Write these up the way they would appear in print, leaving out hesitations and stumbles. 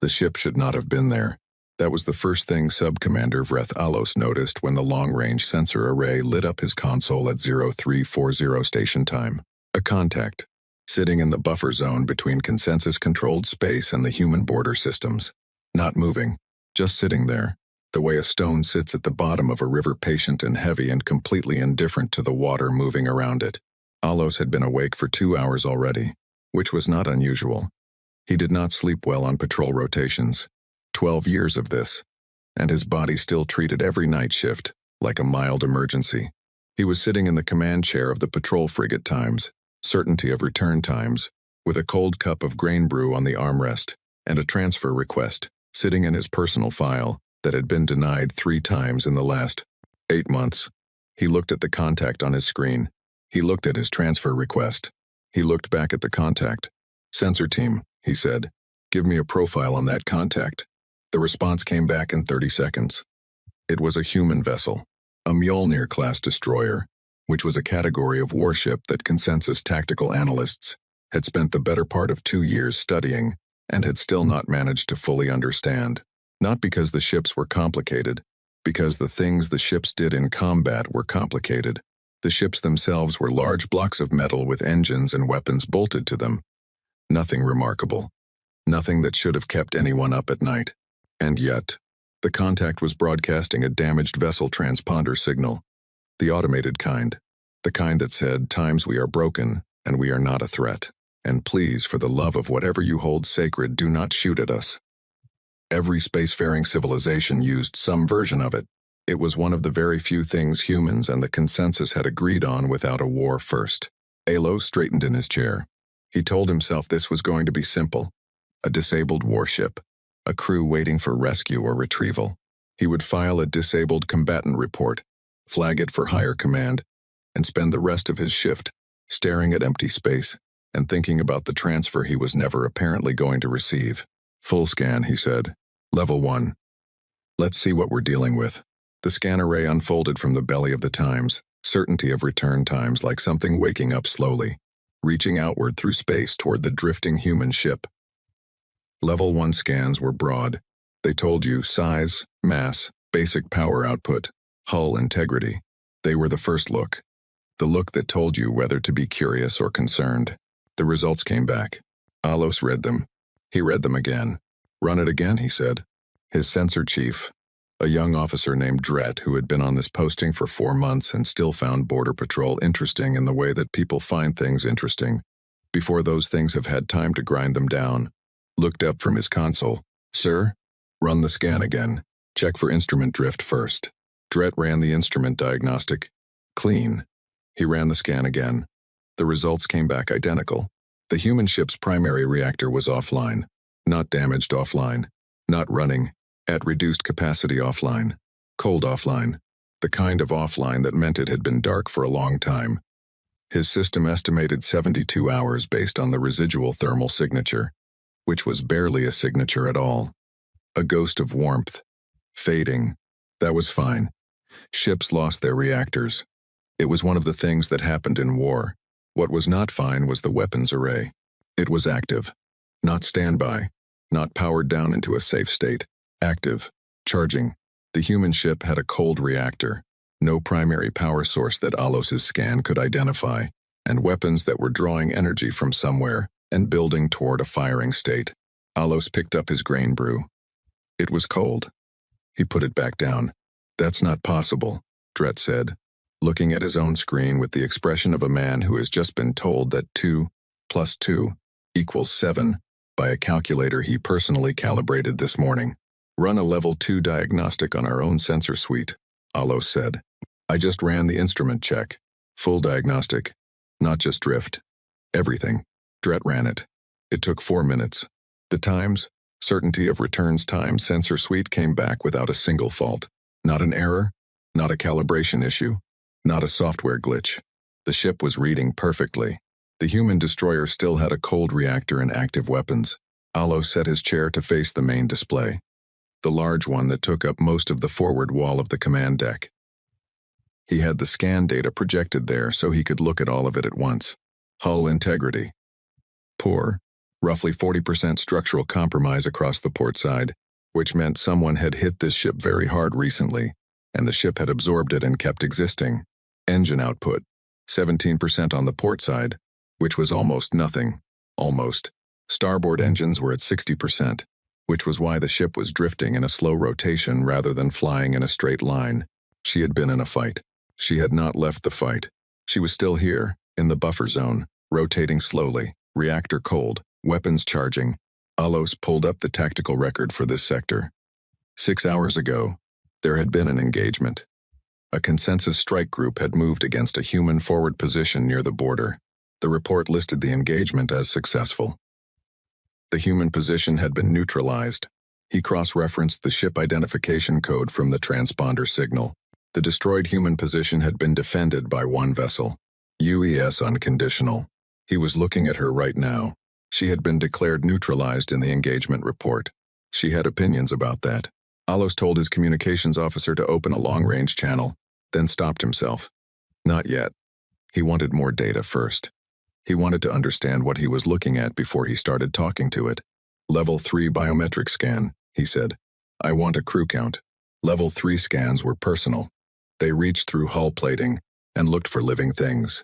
The ship should not have been there. That was the first thing Sub-Commander Vreth Alos noticed when the long-range sensor array lit up his console at 0340 station time. A contact, sitting in the buffer zone between consensus-controlled space and the human border systems. Not moving, just sitting there, the way a stone sits at the bottom of a river, patient and heavy and completely indifferent to the water moving around it. Alos had been awake for 2 hours already, which was not unusual. He did not sleep well on patrol rotations. 12 years of this, and his body still treated every night shift like a mild emergency. He was sitting in the command chair of the patrol frigate times, certainty of return times, with a cold cup of grain brew on the armrest, and a transfer request sitting in his personal file that had been denied 3 times in the last 8 months. He looked at the contact on his screen. He looked at his transfer request. He looked back at the contact. "Sensor team," he said, "give me a profile on that contact." The response came back in 30 seconds. It was a human vessel, a Mjolnir-class destroyer, which was a category of warship that consensus tactical analysts had spent the better part of 2 years studying and had still not managed to fully understand. Not because the ships were complicated, because the things the ships did in combat were complicated. The ships themselves were large blocks of metal with engines and weapons bolted to them. Nothing remarkable. Nothing that should have kept anyone up at night. And yet, the contact was broadcasting a damaged vessel transponder signal. The automated kind. The kind that said, "Times we are broken, and we are not a threat. And please, for the love of whatever you hold sacred, do not shoot at us." Every spacefaring civilization used some version of it. It was one of the very few things humans and the consensus had agreed on without a war first. Alos straightened in his chair. He told himself this was going to be simple. A disabled warship. A crew waiting for rescue or retrieval. He would file a disabled combatant report, flag it for higher command, and spend the rest of his shift staring at empty space and thinking about the transfer he was never apparently going to receive. "Full scan," he said. "Level 1. Let's see what we're dealing with." The scan array unfolded from the belly of the times, certainty of return times like something waking up slowly, reaching outward through space toward the drifting human ship. Level 1 scans were broad. They told you size, mass, basic power output, hull integrity. They were the first look. The look that told you whether to be curious or concerned. The results came back. Alos read them. He read them again. "Run it again," he said. His sensor chief, a young officer named Dret who had been on this posting for 4 months and still found Border Patrol interesting in the way that people find things interesting, before those things have had time to grind them down, looked up from his console. "Sir, run the scan again. Check for instrument drift first." Dret ran the instrument diagnostic. Clean. He ran the scan again. The results came back identical. The human ship's primary reactor was offline. Not damaged offline. Not running. At reduced capacity offline. Cold offline. The kind of offline that meant it had been dark for a long time. His system estimated 72 hours based on the residual thermal signature, which was barely a signature at all. A ghost of warmth. Fading. That was fine. Ships lost their reactors. It was one of the things that happened in war. What was not fine was the weapons array. It was active. Not standby. Not powered down into a safe state. Active. Charging. The human ship had a cold reactor. No primary power source that Alos's scan could identify, and weapons that were drawing energy from somewhere and building toward a firing state. Alos picked up his grain brew. It was cold. He put it back down. "That's not possible," Dret said, looking at his own screen with the expression of a man who has just been told that 2 + 2 = 7 by a calculator he personally calibrated this morning. "Run a level 2 diagnostic on our own sensor suite," Alos said. "I just ran the instrument check. Full diagnostic. Not just drift. Everything." Dret ran it. It took 4 minutes. The times, certainty of returns time sensor suite came back without a single fault. Not an error, not a calibration issue, not a software glitch. The ship was reading perfectly. The human destroyer still had a cold reactor and active weapons. Alos set his chair to face the main display, the large one that took up most of the forward wall of the command deck. He had the scan data projected there so he could look at all of it at once. Hull integrity. Poor, roughly 40% structural compromise across the port side, which meant someone had hit this ship very hard recently, and the ship had absorbed it and kept existing. Engine output, 17% on the port side, which was almost nothing. Almost. Starboard engines were at 60%, which was why the ship was drifting in a slow rotation rather than flying in a straight line. She had been in a fight. She had not left the fight. She was still here, in the buffer zone, rotating slowly, reactor cold, weapons charging. Alos pulled up the tactical record for this sector. 6 hours ago, there had been an engagement. A consensus strike group had moved against a human forward position near the border. The report listed the engagement as successful. The human position had been neutralized. He cross-referenced the ship identification code from the transponder signal. The destroyed human position had been defended by one vessel. UES unconditional. He was looking at her right now. She had been declared neutralized in the engagement report. She had opinions about that. Alos told his communications officer to open a long-range channel, then stopped himself. Not yet. He wanted more data first. He wanted to understand what he was looking at before he started talking to it. Level 3 biometric scan, he said. I want a crew count. Level 3 scans were personal. They reached through hull plating and looked for living things.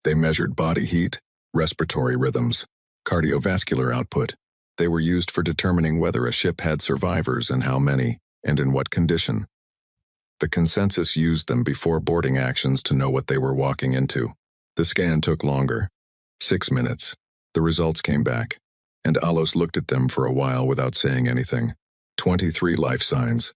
They measured body heat, respiratory rhythms, cardiovascular output. They were used for determining whether a ship had survivors and how many, and in what condition. The consensus used them before boarding actions to know what they were walking into. The scan took longer. 6 minutes. The results came back, and Alos looked at them for a while without saying anything. 23 life signs.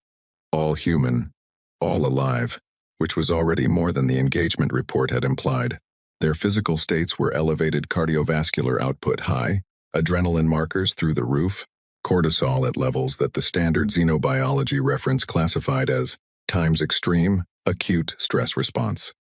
All human. All alive, which was already more than the engagement report had implied. Their physical states were elevated cardiovascular output high, adrenaline markers through the roof, cortisol at levels that the standard xenobiology reference classified as times extreme, acute stress response.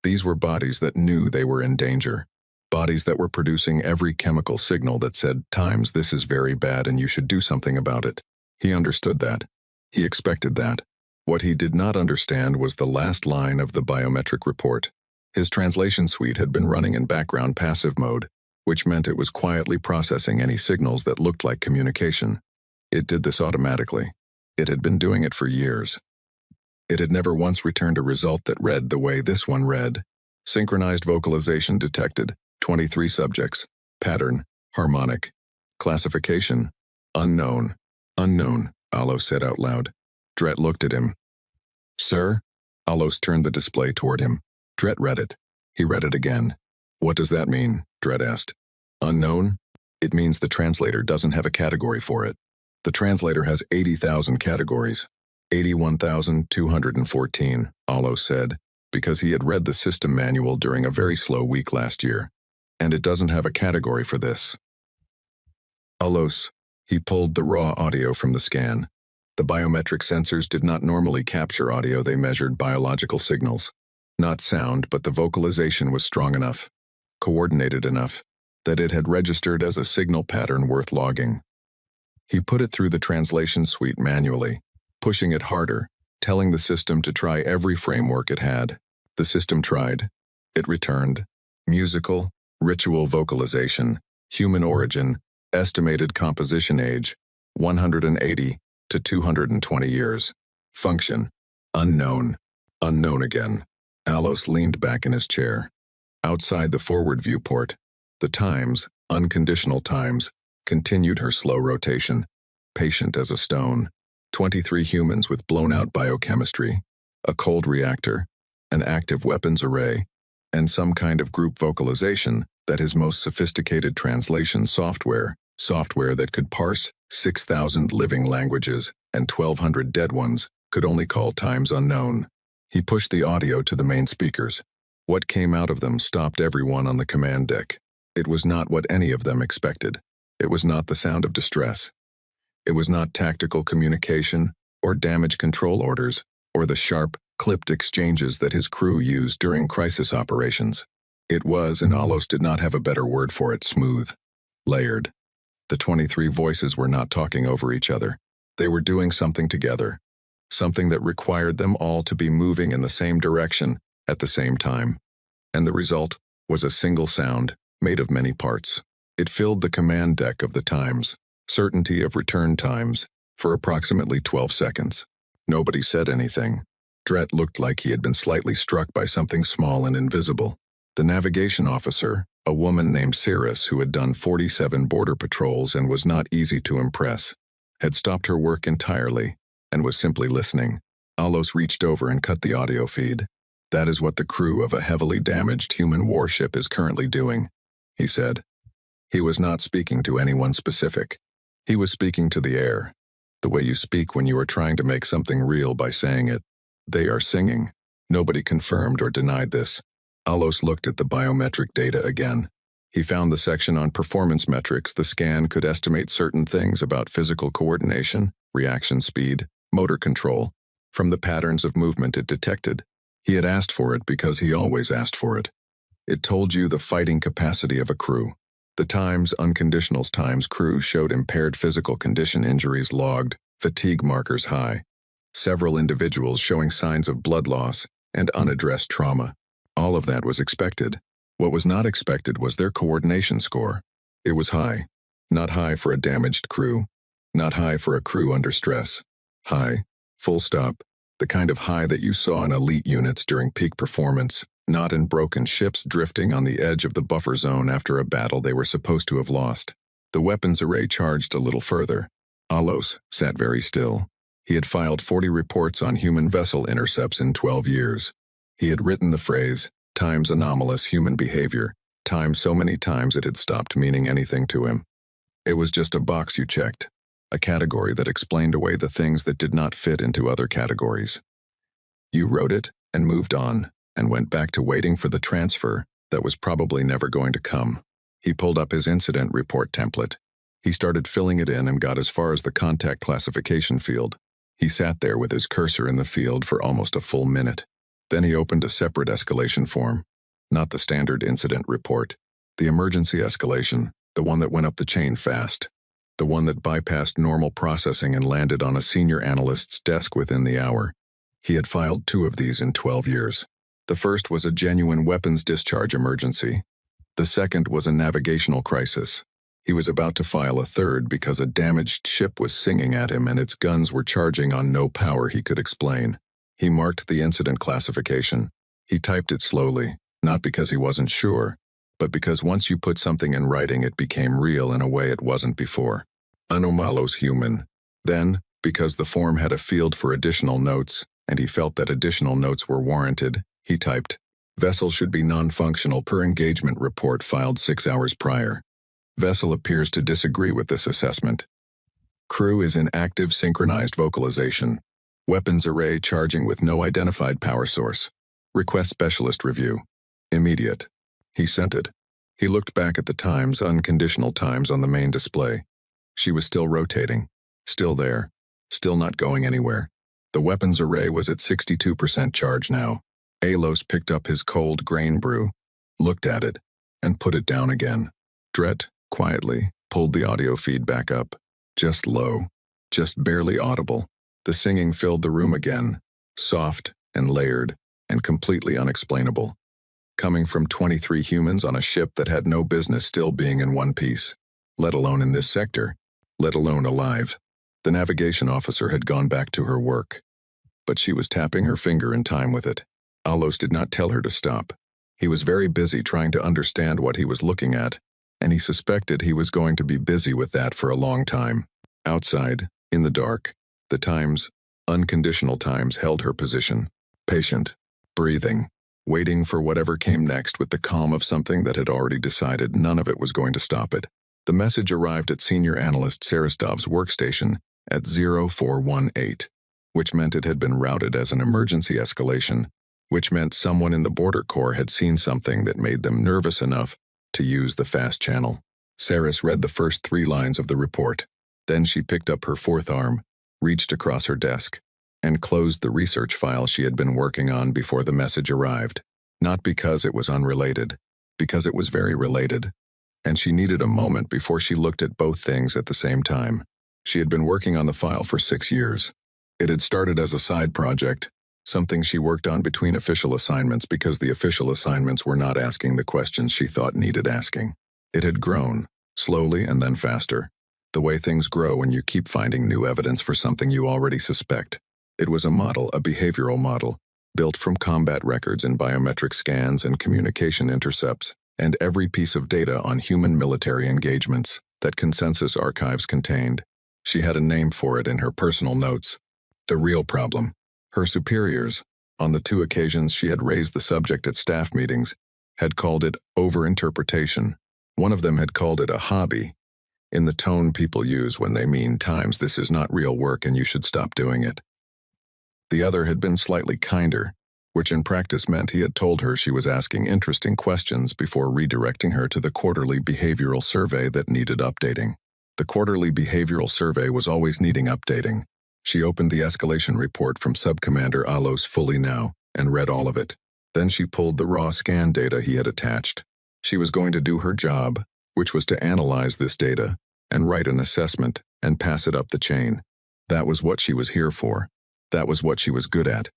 These were bodies that knew they were in danger. Bodies that were producing every chemical signal that said, times this is very bad and you should do something about it. He understood that. He expected that. What he did not understand was the last line of the biometric report. His translation suite had been running in background passive mode, which meant it was quietly processing any signals that looked like communication. It did this automatically. It had been doing it for years. It had never once returned a result that read the way this one read. Synchronized vocalization detected. 23 subjects. Pattern. Harmonic. Classification. Unknown. Unknown, Alos said out loud. Dret looked at him. Sir? Alos turned the display toward him. Dret read it. He read it again. What does that mean? Dret asked. Unknown? It means the translator doesn't have a category for it. The translator has 80,000 categories. 81,214, Alos said, because he had read the system manual during a very slow week last year. And it doesn't have a category for this. Alos, he pulled the raw audio from the scan. The biometric sensors did not normally capture audio, they measured biological signals. Not sound, but the vocalization was strong enough, coordinated enough, that it had registered as a signal pattern worth logging. He put it through the translation suite manually, pushing it harder, telling the system to try every framework it had. The system tried. It returned. Musical, ritual vocalization, human origin, estimated composition age, 180 to 220 years. Function, unknown. Unknown again. Alos leaned back in his chair. Outside the forward viewport, the times, unconditional times, continued her slow rotation, patient as a stone. 23 humans with blown-out biochemistry, a cold reactor, an active weapons array, and some kind of group vocalization that his most sophisticated translation software that could parse 6,000 living languages and 1,200 dead ones, could only call times unknown. He pushed the audio to the main speakers. What came out of them stopped everyone on the command deck. It was not what any of them expected. It was not the sound of distress. It was not tactical communication or damage control orders or the sharp, clipped exchanges that his crew used during crisis operations. It was, and Alos did not have a better word for it, smooth, layered. The 23 voices were not talking over each other. They were doing something together, something that required them all to be moving in the same direction at the same time. And the result was a single sound made of many parts. It filled the command deck of the Times, certainty of return times, for approximately 12 seconds. Nobody said anything. Dret looked like he had been slightly struck by something small and invisible. The navigation officer, a woman named Cirrus who had done 47 border patrols and was not easy to impress, had stopped her work entirely and was simply listening. Alos reached over and cut the audio feed. "That is what the crew of a heavily damaged human warship is currently doing," he said. He was not speaking to anyone specific. He was speaking to the air, the way you speak when you are trying to make something real by saying it. They are singing. Nobody confirmed or denied this. Alos looked at the biometric data again. He found the section on performance metrics. The scan could estimate certain things about physical coordination, reaction speed, motor control, from the patterns of movement it detected. He had asked for it because he always asked for it. It told you the fighting capacity of a crew. The Times Unconditionals Times crew showed impaired physical condition injuries logged, fatigue markers high, several individuals showing signs of blood loss and unaddressed trauma. All of that was expected. What was not expected was their coordination score. It was high. Not high for a damaged crew. Not high for a crew under stress. High, full stop, the kind of high that you saw in elite units during peak performance, not in broken ships drifting on the edge of the buffer zone after a battle they were supposed to have lost. The weapons array charged a little further. Alos sat very still. He had filed 40 reports on human vessel intercepts in 12 years. He had written the phrase, "Times anomalous human behavior," times so many times it had stopped meaning anything to him. It was just a box you checked, a category that explained away the things that did not fit into other categories. You wrote it and moved on, and went back to waiting for the transfer that was probably never going to come. He pulled up his incident report template. He started filling it in and got as far as the contact classification field. He sat there with his cursor in the field for almost a full minute. Then he opened a separate escalation form, not the standard incident report, the emergency escalation, the one that went up the chain fast, the one that bypassed normal processing and landed on a senior analyst's desk within the hour. He had filed 2 of these in 12 years. The first was a genuine weapons discharge emergency. The second was a navigational crisis. He was about to file a third because a damaged ship was singing at him and its guns were charging on no power he could explain. He marked the incident classification. He typed it slowly, not because he wasn't sure, but because once you put something in writing it became real in a way it wasn't before. Anomalos human. Then, because the form had a field for additional notes, and he felt that additional notes were warranted, he typed, "Vessel should be non-functional per engagement report filed 6 hours prior. Vessel appears to disagree with this assessment. Crew is in active synchronized vocalization. Weapons array charging with no identified power source. Request specialist review. Immediate." He sent it. He looked back at the Times Unconditional Times on the main display. She was still rotating. Still there. Still not going anywhere. The weapons array was at 62% charge now. Alos picked up his cold grain brew, looked at it, and put it down again. Dret, quietly, pulled the audio feed back up. Just low. Just barely audible. The singing filled the room again, soft and layered and completely unexplainable. Coming from 23 humans on a ship that had no business still being in one piece, let alone in this sector, let alone alive. The navigation officer had gone back to her work, but she was tapping her finger in time with it. Alos did not tell her to stop. He was very busy trying to understand what he was looking at, and he suspected he was going to be busy with that for a long time. Outside, in the dark, the Times Unconditional Times held her position, patient, breathing, waiting for whatever came next with the calm of something that had already decided none of it was going to stop it. The message arrived at Senior Analyst Sarastov's workstation at 0418, which meant it had been routed as an emergency escalation, which meant someone in the Border Corps had seen something that made them nervous enough to use the fast channel. Saris read the first 3 lines of the report. Then she picked up her 4th arm, reached across her desk, and closed the research file she had been working on before the message arrived. Not because it was unrelated, because it was very related. And she needed a moment before she looked at both things at the same time. She had been working on the file for 6 years. It had started as a side project, something she worked on between official assignments because the official assignments were not asking the questions she thought needed asking. It had grown, slowly and then faster. The way things grow when you keep finding new evidence for something you already suspect. It was a model, a behavioral model, built from combat records and biometric scans and communication intercepts, and every piece of data on human military engagements that Consensus archives contained. She had a name for it in her personal notes. The real problem. Her superiors, on the 2 occasions she had raised the subject at staff meetings, had called it overinterpretation. One of them had called it a hobby, in the tone people use when they mean times this is not real work and you should stop doing it. The other had been slightly kinder, which in practice meant he had told her she was asking interesting questions before redirecting her to the quarterly behavioral survey that needed updating. The quarterly behavioral survey was always needing updating. She opened the escalation report from Subcommander Alos fully now and read all of it. Then she pulled the raw scan data he had attached. She was going to do her job, which was to analyze this data and write an assessment and pass it up the chain. That was what she was here for. That was what she was good at.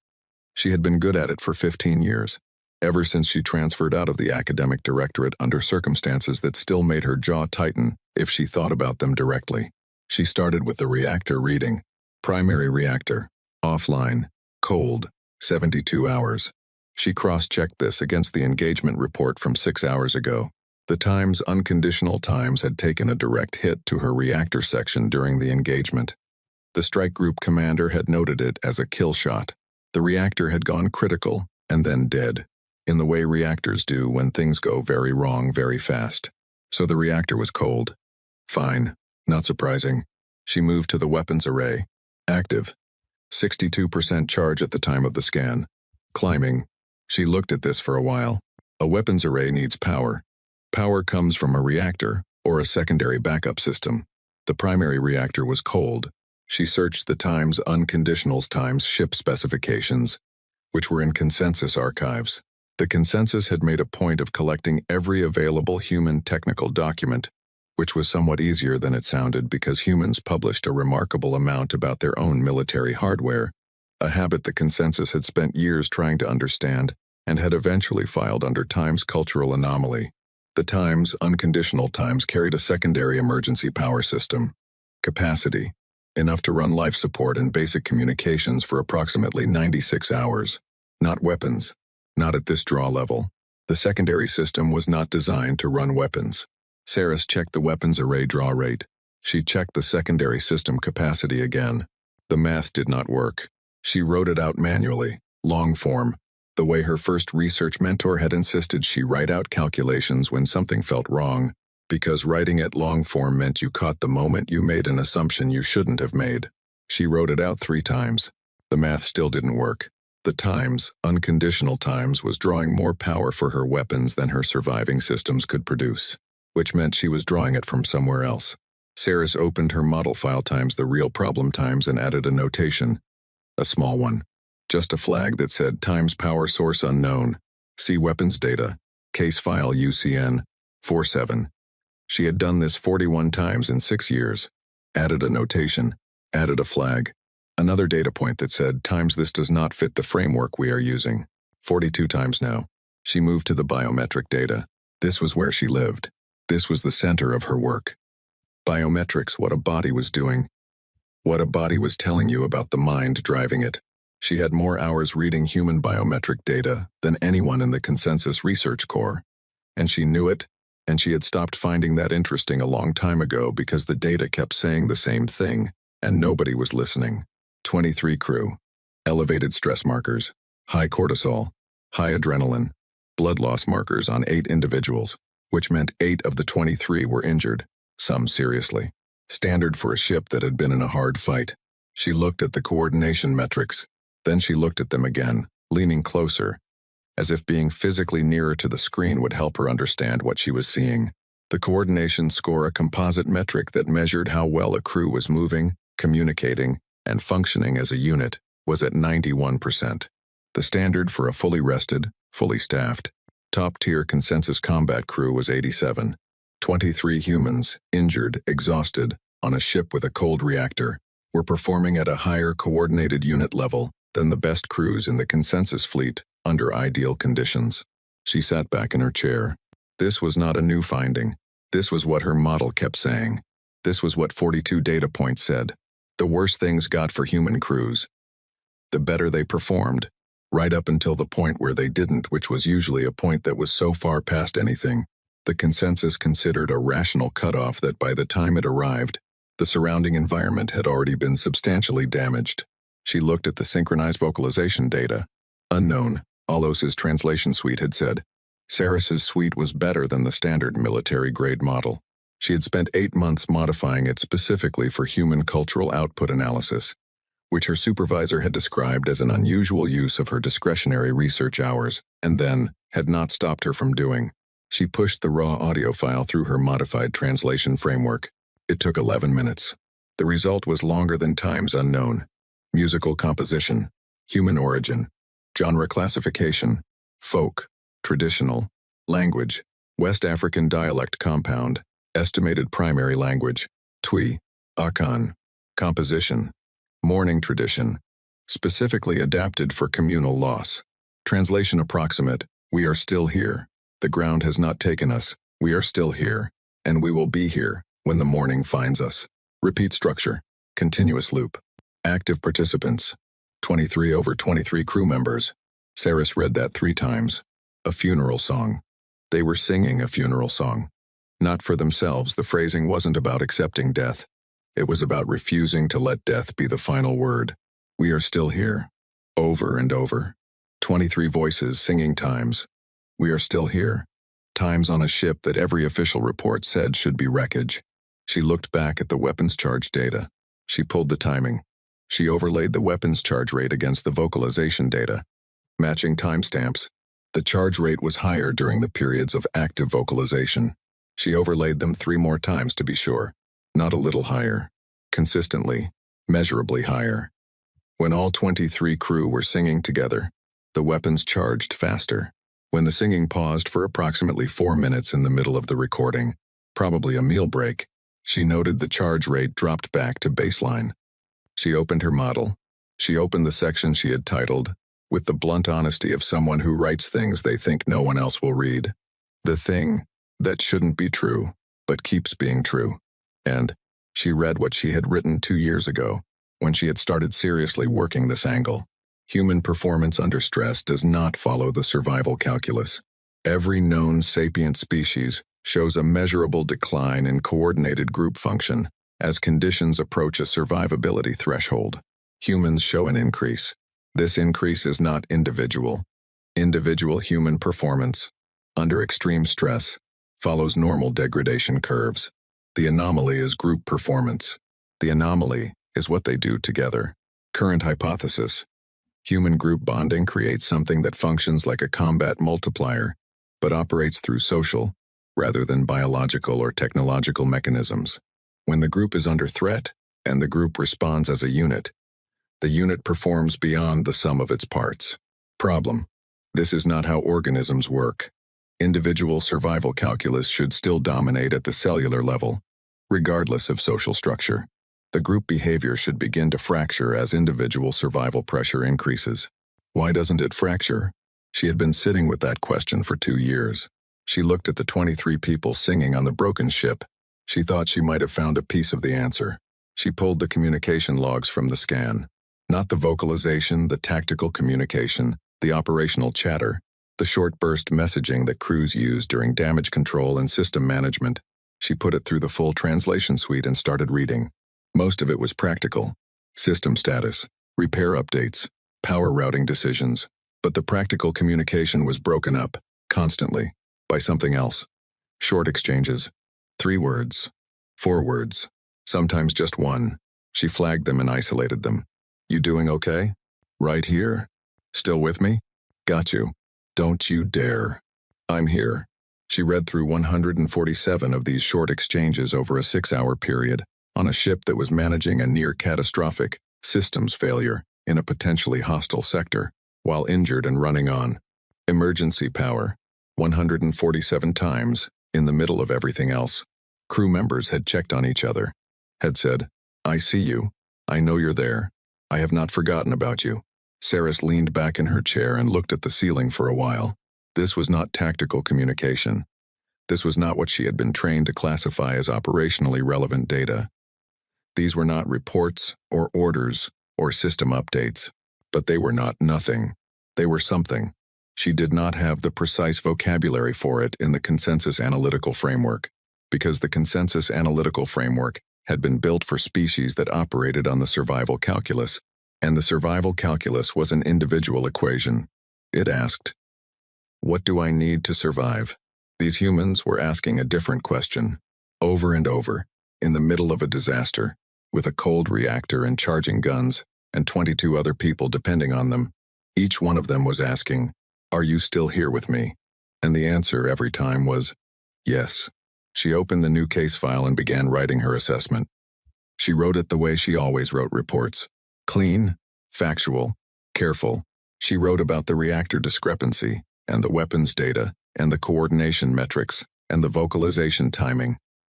She had been good at it for 15 years, ever since she transferred out of the academic directorate under circumstances that still made her jaw tighten if she thought about them directly. She started with the reactor reading. Primary reactor, offline, cold, 72 hours. She cross-checked this against the engagement report from 6 hours ago. The times unconditional times had taken a direct hit to her reactor section during the engagement. The strike group commander had noted it as a kill shot. The reactor had gone critical and then dead, in the way reactors do when things go very wrong very fast. So the reactor was cold. Fine, not surprising. She moved to the weapons array. Active. 62% charge at the time of the scan. Climbing. She looked at this for a while. A weapons array needs power. Power comes from a reactor or a secondary backup system. The primary reactor was cold. She searched the times unconditionals times ship specifications, which were in Consensus archives. The Consensus had made a point of collecting every available human technical document, which was somewhat easier than it sounded because humans published a remarkable amount about their own military hardware, a habit the Consensus had spent years trying to understand and had eventually filed under Times cultural anomaly. The Times unconditional times carried a secondary emergency power system. Capacity. Enough to run life support and basic communications for approximately 96 hours. Not weapons. Not at this draw level. The secondary system was not designed to run weapons. Saris checked the weapons array draw rate. She checked the secondary system capacity again. The math did not work. She wrote it out manually, long form, the way her first research mentor had insisted she write out calculations when something felt wrong, because writing it long form meant you caught the moment you made an assumption you shouldn't have made. She wrote it out 3 times. The math still didn't work. The times, unconditional times, was drawing more power for her weapons than her surviving systems could produce, which meant she was drawing it from somewhere else. Saris opened her model file times the real problem times and added a notation, a small one, just a flag that said times power source unknown, see weapons data, case file UCN 47. She had done this 41 times in 6 years, added a notation, added a flag, another data point that said times this does not fit the framework we are using, 42 times now. She moved to the biometric data. This was where she lived. This was the center of her work. Biometrics, what a body was doing. What a body was telling you about the mind driving it. She had more hours reading human biometric data than anyone in the Consensus Research Corps. And she knew it, and she had stopped finding that interesting a long time ago because the data kept saying the same thing, and nobody was listening. 23 crew. Elevated stress markers. High cortisol. High adrenaline. Blood loss markers on 8 individuals, which meant 8 of the 23 were injured, some seriously. Standard for a ship that had been in a hard fight. She looked at the coordination metrics. Then she looked at them again, leaning closer, as if being physically nearer to the screen would help her understand what she was seeing. The coordination score, a composite metric that measured how well a crew was moving, communicating, and functioning as a unit, was at 91%. The standard for a fully rested, fully staffed, top-tier Consensus combat crew was 87. 23 humans, injured, exhausted, on a ship with a cold reactor, were performing at a higher coordinated unit level than the best crews in the Consensus fleet under ideal conditions. She sat back in her chair. This was not a new finding. This was what her model kept saying. This was what 42 data points said. The worse things got for human crews, the better they performed, right up until the point where they didn't, which was usually a point that was so far past anything the consensus considered a rational cutoff that by the time it arrived, the surrounding environment had already been substantially damaged. She looked at the synchronized vocalization data. Unknown, Alos's translation suite had said. Saris's suite was better than the standard military-grade model. She had spent 8 months modifying it specifically for human cultural output analysis, which her supervisor had described as an unusual use of her discretionary research hours, and then had not stopped her from doing. She pushed the raw audio file through her modified translation framework. It took 11 minutes. The result was longer than times unknown. Musical composition, human origin, genre classification, folk, traditional, language, West African dialect compound, estimated primary language, Twi, Akan, composition, mourning tradition, specifically adapted for communal loss. Translation approximate, we are still here. The ground has not taken us, we are still here, and we will be here when the morning finds us. Repeat structure, continuous loop. Active participants, 23/23 crew members. Saris read that 3 times. A funeral song. They were singing a funeral song. Not for themselves, the phrasing wasn't about accepting death. It was about refusing to let death be the final word. We are still here. Over and over. 23 voices singing times. We are still here. Times on a ship that every official report said should be wreckage. She looked back at the weapons charge data. She pulled the timing. She overlaid the weapons charge rate against the vocalization data. Matching timestamps. The charge rate was higher during the periods of active vocalization. She overlaid them 3 more times to be sure. Not a little higher. Consistently, measurably higher. When all 23 crew were singing together, the weapons charged faster. When the singing paused for approximately 4 minutes in the middle of the recording, probably a meal break, she noted the charge rate dropped back to baseline. She opened her model. She opened the section she had titled, with the blunt honesty of someone who writes things they think no one else will read. The thing that shouldn't be true, but keeps being true. And she read what she had written 2 years ago, when she had started seriously working this angle. Human performance under stress does not follow the survival calculus. Every known sapient species shows a measurable decline in coordinated group function as conditions approach a survivability threshold. Humans show an increase. This increase is not individual. Individual human performance, under extreme stress, follows normal degradation curves. The anomaly is group performance. The anomaly is what they do together. Current hypothesis. Human group bonding creates something that functions like a combat multiplier, but operates through social, rather than biological or technological mechanisms. When the group is under threat, and the group responds as a unit, the unit performs beyond the sum of its parts. Problem. This is not how organisms work. Individual survival calculus should still dominate at the cellular level, regardless of social structure. The group behavior should begin to fracture as individual survival pressure increases. Why doesn't it fracture? She had been sitting with that question for 2 years. She looked at the 23 people singing on the broken ship. She thought she might have found a piece of the answer. She pulled the communication logs from the scan. Not the vocalization, the tactical communication, the operational chatter, the short burst messaging that crews use during damage control and system management. She put it through the full translation suite and started reading. Most of it was practical. System status, repair updates, power routing decisions. But the practical communication was broken up, constantly, by something else. Short exchanges. 3 words. 4 words. Sometimes just 1. She flagged them and isolated them. You doing okay? Right here? Still with me? Got you. Don't you dare. I'm here. She read through 147 of these short exchanges over a 6-hour period, on a ship that was managing a near-catastrophic systems failure in a potentially hostile sector, while injured and running on. Emergency power, 147 times, in the middle of everything else. Crew members had checked on each other, had said, I see you. I know you're there. I have not forgotten about you. Saris leaned back in her chair and looked at the ceiling for a while. This was not tactical communication. This was not what she had been trained to classify as operationally relevant data. These were not reports or orders or system updates, but they were not nothing. They were something. She did not have the precise vocabulary for it in the consensus analytical framework, because the consensus analytical framework had been built for species that operated on the survival calculus, and the survival calculus was an individual equation. It asked, "What do I need to survive?" These humans were asking a different question, over and over, in the middle of a disaster, with a cold reactor and charging guns, and 22 other people depending on them. Each one of them was asking, "Are you still here with me?" And the answer every time was, "Yes." She opened the new case file and began writing her assessment. She wrote it the way she always wrote reports. Clean, factual, careful. She wrote about the reactor discrepancy, and the weapons data, and the coordination metrics, and the vocalization timing.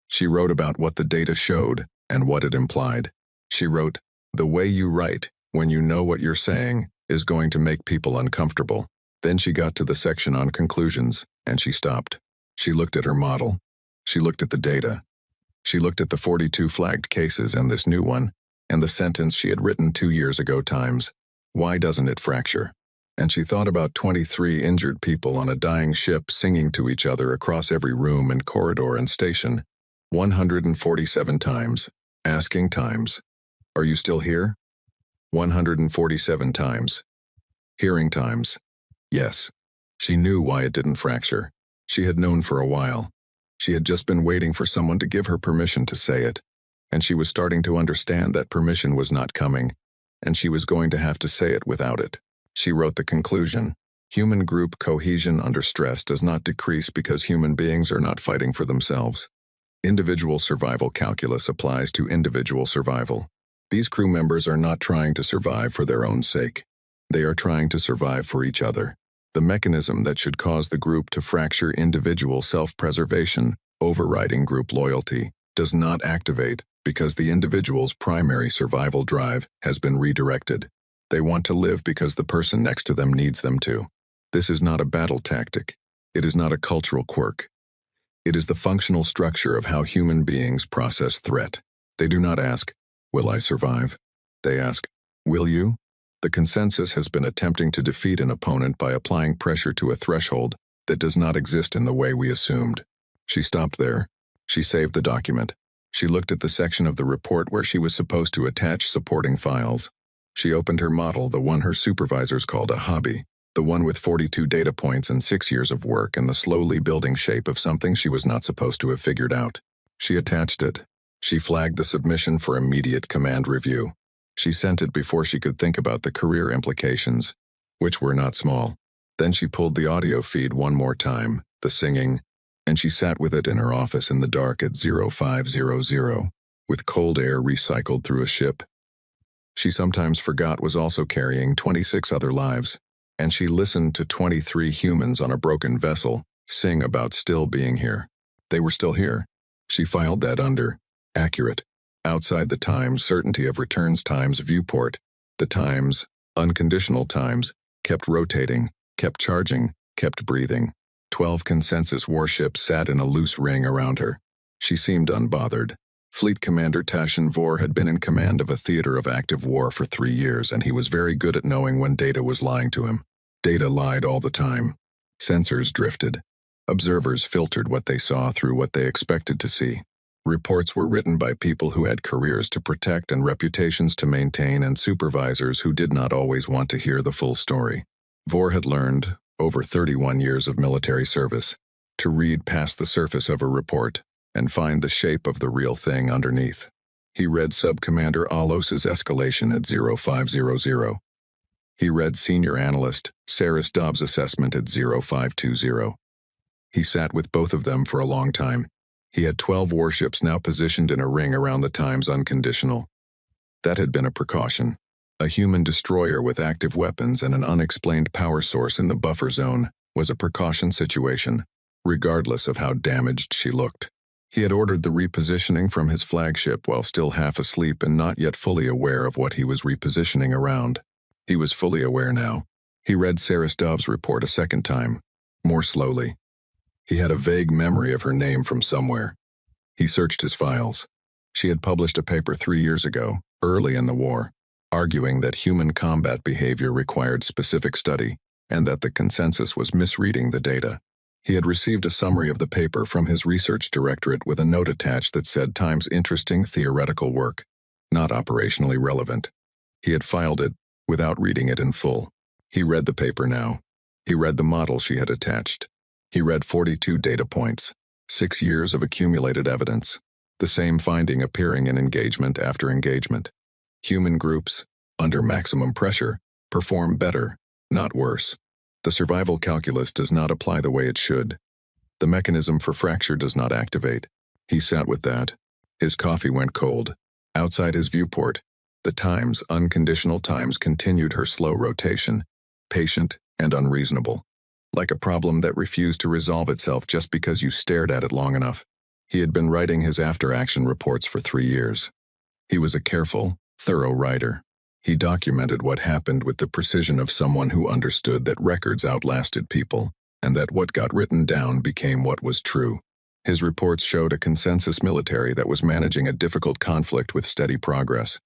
She wrote about what the data showed, and what it implied. She wrote, "The way you write, when you know what you're saying, is going to make people uncomfortable." Then she got to the section on conclusions, and she stopped. She looked at her model. She looked at the data. She looked at the 42 flagged cases and this new one, and the sentence she had written 2 years ago times, "Why doesn't it fracture?" And she thought about 23 injured people on a dying ship singing to each other across every room and corridor and station, 147 times, asking times, "Are you still here?" 147 times. Hearing times. Yes. She knew why it didn't fracture. She had known for a while. She had just been waiting for someone to give her permission to say it, and she was starting to understand that permission was not coming, and she was going to have to say it without it. She wrote the conclusion. Human group cohesion under stress does not decrease because human beings are not fighting for themselves. Individual survival calculus applies to individual survival. These crew members are not trying to survive for their own sake. They are trying to survive for each other. The mechanism that should cause the group to fracture individual self-preservation, overriding group loyalty, does not activate because the individual's primary survival drive has been redirected. They want to live because the person next to them needs them to. This is not a battle tactic. It is not a cultural quirk. It is the functional structure of how human beings process threat. They do not ask, "Will I survive?" They ask, "Will you?" The consensus has been attempting to defeat an opponent by applying pressure to a threshold that does not exist in the way we assumed. She stopped there. She saved the document. She looked at the section of the report where she was supposed to attach supporting files. She opened her model, the one her supervisors called a hobby, the one with 42 data points and 6 years of work and the slowly building shape of something she was not supposed to have figured out. She attached it. She flagged the submission for immediate command review. She sent it before she could think about the career implications, which were not small. Then she pulled the audio feed one more time, the singing, and she sat with it in her office in the dark at 0500, with cold air recycled through a ship. She sometimes forgot was also carrying 26 other lives, and she listened to 23 humans on a broken vessel sing about still being here. They were still here. She filed that under accurate. Outside the times certainty of returns times viewport, the times, unconditional times, kept rotating, kept charging, kept breathing. 12 consensus warships sat in a loose ring around her. She seemed unbothered. Fleet Commander Tashin Vor had been in command of a theater of active war for 3 years, and he was very good at knowing when data was lying to him. Data lied all the time. Sensors drifted. Observers filtered what they saw through what they expected to see. Reports were written by people who had careers to protect and reputations to maintain and supervisors who did not always want to hear the full story. Vor had learned, over 31 years of military service, to read past the surface of a report and find the shape of the real thing underneath. He read Subcommander Alos's escalation at 0500. He read Senior Analyst Saris Dobbs' assessment at 0520. He sat with both of them for a long time. He had 12 warships now positioned in a ring around the times unconditional. That had been a precaution. A human destroyer with active weapons and an unexplained power source in the buffer zone was a precaution situation, regardless of how damaged she looked. He had ordered the repositioning from his flagship while still half asleep and not yet fully aware of what he was repositioning around. He was fully aware now. He read Saris Dobbs' report a second time, more slowly. He had a vague memory of her name from somewhere. He searched his files. She had published a paper 3 years ago, early in the war, arguing that human combat behavior required specific study and that the consensus was misreading the data. He had received a summary of the paper from his research directorate with a note attached that said Time's interesting theoretical work, not operationally relevant. He had filed it without reading it in full. He read the paper now. He read the model she had attached. He read 42 data points, 6 years of accumulated evidence, the same finding appearing in engagement after engagement. Human groups, under maximum pressure, perform better, not worse. The survival calculus does not apply the way it should. The mechanism for fracture does not activate. He sat with that. His coffee went cold. Outside his viewport, the Times, unconditional Times, continued her slow rotation, patient and unreasonable, like a problem that refused to resolve itself just because you stared at it long enough. He had been writing his after-action reports for 3 years. He was a careful, thorough writer. He documented what happened with the precision of someone who understood that records outlasted people, and that what got written down became what was true. His reports showed a consensus military that was managing a difficult conflict with steady progress.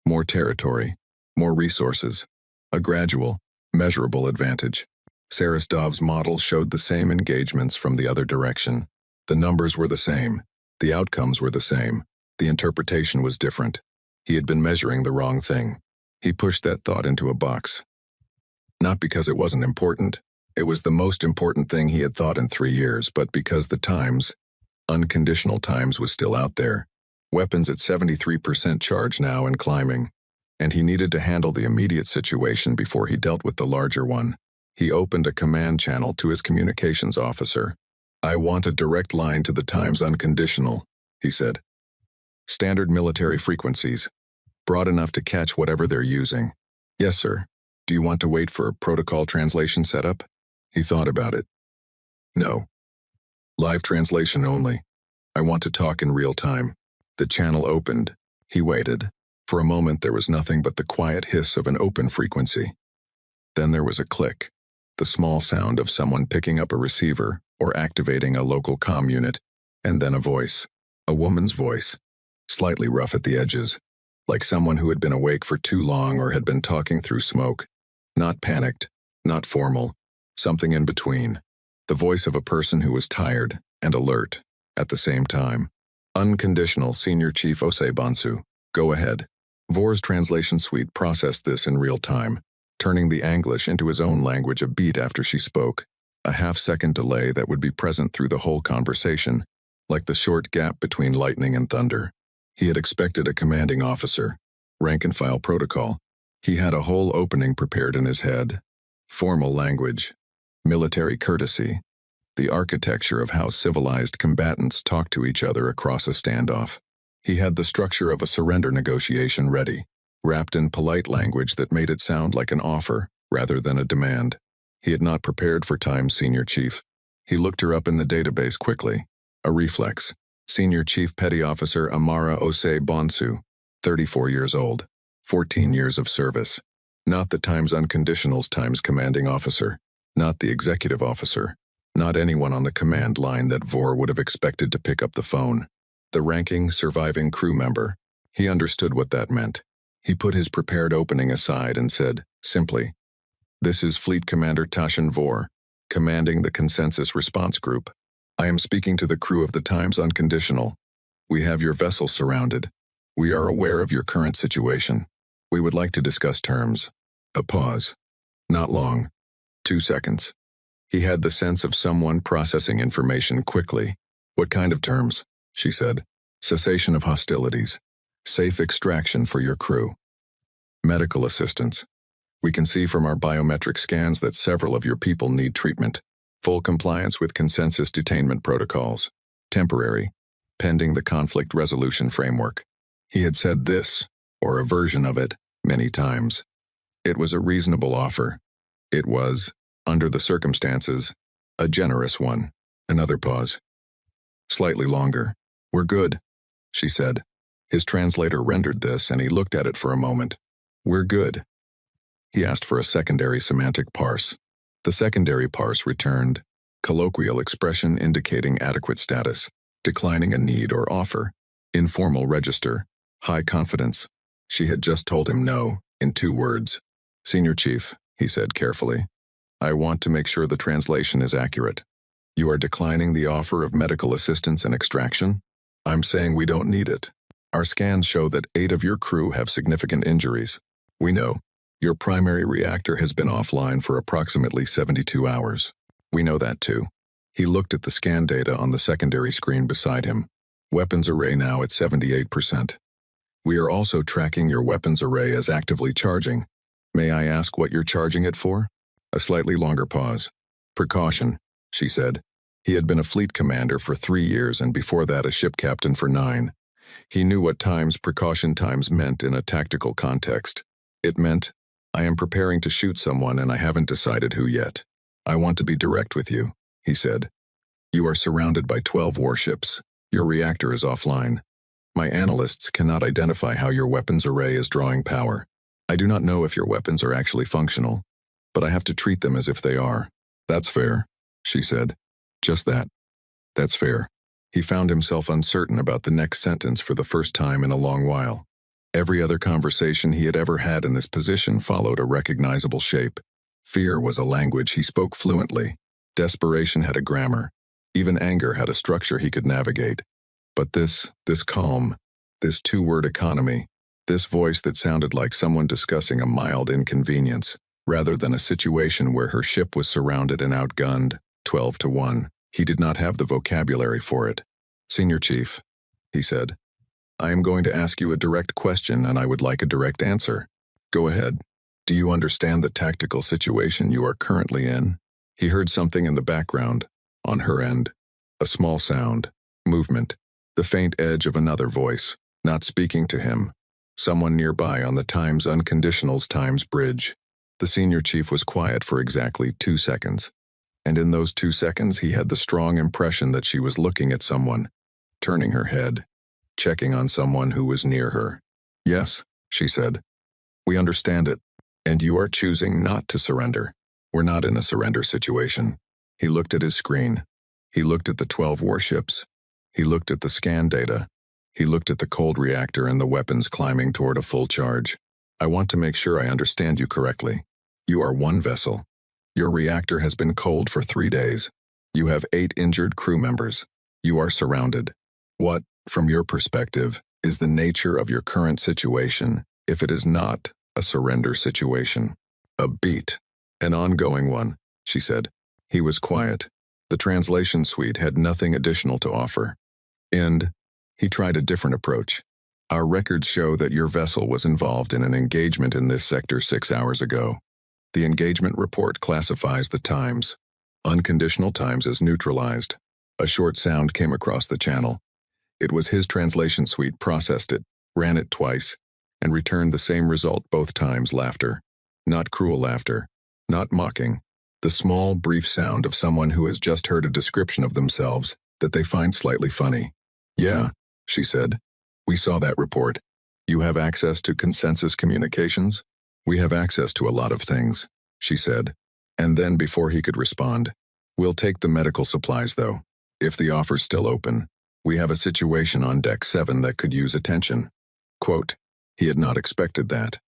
More territory, more resources, a gradual, measurable advantage. Sarasdov's model showed the same engagements from the other direction. The numbers were the same. The outcomes were the same. The interpretation was different. He had been measuring the wrong thing. He pushed that thought into a box. Not because it wasn't important. It was the most important thing he had thought in 3 years, but because the Times, unconditional Times, was still out there. Weapons at 73% charge now and climbing. And he needed to handle the immediate situation before he dealt with the larger one. He opened a command channel to his communications officer. "I want a direct line to the Times unconditional," he said. "Standard military frequencies. Broad enough to catch whatever they're using." "Yes, sir. Do you want to wait for protocol translation setup?" He thought about it. "No. Live translation only. I want to talk in real time." The channel opened. He waited. For a moment there was nothing but the quiet hiss of an open frequency. Then there was a click, the small sound of someone picking up a receiver or activating a local comm unit, and then a voice. A woman's voice, slightly rough at the edges, like someone who had been awake for too long or had been talking through smoke. Not panicked, not formal, something in between. The voice of a person who was tired and alert at the same time. "Unconditional Senior Chief Bonsu, go ahead." Vor's translation suite processed this in real time, turning the English into his own language a beat after she spoke, a half-second delay that would be present through the whole conversation, like the short gap between lightning and thunder. He had expected a commanding officer, rank-and-file protocol. He had a whole opening prepared in his head. Formal language, military courtesy, the architecture of how civilized combatants talk to each other across a standoff. He had the structure of a surrender negotiation ready, wrapped in polite language that made it sound like an offer rather than a demand. He had not prepared for Time's senior chief. He looked her up in the database quickly. A reflex. Senior Chief Petty Officer Amara Bonsu, 34 years old, 14 years of service. Not the Times Unconditional's Times commanding officer. Not the executive officer. Not anyone on the command line that Vor would have expected to pick up the phone. The ranking, surviving crew member. He understood what that meant. He put his prepared opening aside and said, simply, "This is Fleet Commander Tashin Vor, commanding the Consensus Response Group. I am speaking to the crew of the Times Unconditional. We have your vessel surrounded. We are aware of your current situation. We would like to discuss terms." A pause. Not long. 2 seconds. He had the sense of someone processing information quickly. "What kind of terms?" she said. "Cessation of hostilities. Safe extraction for your crew. Medical assistance. We can see from our biometric scans that several of your people need treatment. Full compliance with consensus detainment protocols. Temporary. Pending the conflict resolution framework." He had said this, or a version of it, many times. It was a reasonable offer. It was, under the circumstances, a generous one. Another pause. Slightly longer. "We're good," she said. His translator rendered this, and he looked at it for a moment. "We're good." He asked for a secondary semantic parse. The secondary parse returned, colloquial expression indicating adequate status, declining a need or offer, informal register, high confidence. She had just told him no, in 2 words. "Senior Chief," he said carefully, "I want to make sure the translation is accurate. You are declining the offer of medical assistance and extraction? I'm saying we don't need it. Our scans show that 8 of your crew have significant injuries. We know. Your primary reactor has been offline for approximately 72 hours. We know that too." He looked at the scan data on the secondary screen beside him. Weapons array now at 78%. "We are also tracking your weapons array as actively charging. May I ask what you're charging it for?" A slightly longer pause. "Precaution," she said. He had been a fleet commander for 3 years and before that a ship captain for 9. He knew what times precaution times meant in a tactical context. It meant, "I am preparing to shoot someone and I haven't decided who yet. I want to be direct with you," he said. "You are surrounded by 12 warships. Your reactor is offline. My analysts cannot identify how your weapons array is drawing power. I do not know if your weapons are actually functional, but I have to treat them as if they are." "That's fair," she said. "Just that. That's fair." He found himself uncertain about the next sentence for the first time in a long while. Every other conversation he had ever had in this position followed a recognizable shape. Fear was a language he spoke fluently. Desperation had a grammar. Even anger had a structure he could navigate. But this calm, this 2-word economy, this voice that sounded like someone discussing a mild inconvenience, rather than a situation where her ship was surrounded and outgunned, 12 to 1. He did not have the vocabulary for it. "Senior Chief," he said, "I am going to ask you a direct question and I would like a direct answer. Go ahead. Do you understand the tactical situation you are currently in?" He heard something in the background, on her end. A small sound, movement, the faint edge of another voice, not speaking to him. Someone nearby on the Times Unconditionals Times bridge. The senior chief was quiet for exactly 2 seconds. And in those 2 seconds he had the strong impression that she was looking at someone, turning her head, checking on someone who was near her. "Yes," she said. "We understand it. And you are choosing not to surrender. We're not in a surrender situation." He looked at his screen. He looked at the 12 warships. He looked at the scan data. He looked at the cold reactor and the weapons climbing toward a full charge. "I want to make sure I understand you correctly. You are one vessel. Your reactor has been cold for 3 days. You have 8 injured crew members. You are surrounded. What, from your perspective, is the nature of your current situation if it is not a surrender situation?" "A beat. An ongoing one," she said. He was quiet. The translation suite had nothing additional to offer. And he tried a different approach. "Our records show that your vessel was involved in an engagement in this sector 6 hours ago. The engagement report classifies the times. Unconditional times as neutralized." A short sound came across the channel. It was his translation suite processed it, ran it twice, and returned the same result both times: laughter. Not cruel laughter. Not mocking. The small, brief sound of someone who has just heard a description of themselves that they find slightly funny. "Yeah," she said. "We saw that report. You have access to consensus communications?" "We have access to a lot of things," she said. And then before he could respond, "We'll take the medical supplies though. If the offer's still open. We have a situation on Deck 7 that could use attention." Quote, he had not expected that.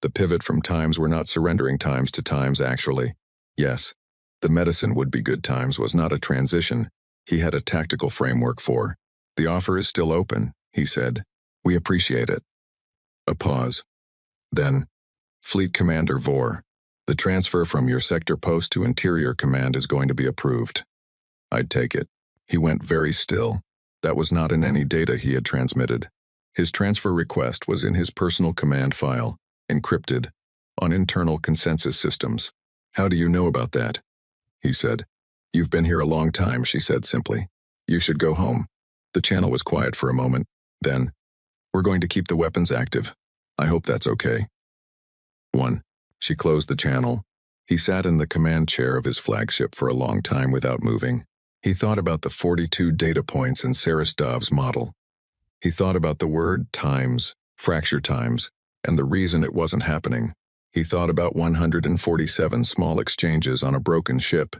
The pivot from times were not surrendering times to times actually. Yes, the medicine would be good times was not a transition he had a tactical framework for. "The offer is still open," he said. "We appreciate it." A pause. Then, "Fleet Commander Vor, the transfer from your sector post to Interior Command is going to be approved." "I'd take it." He went very still. That was not in any data he had transmitted. His transfer request was in his personal command file, encrypted, on internal consensus systems. "How do you know about that?" he said. "You've been here a long time," she said simply. "You should go home." The channel was quiet for a moment. Then, "We're going to keep the weapons active. I hope that's okay." 1. She closed the channel. He sat in the command chair of his flagship for a long time without moving. He thought about the 42 data points in Sarastov's model. He thought about the word times, fracture times, and the reason it wasn't happening. He thought about 147 small exchanges on a broken ship.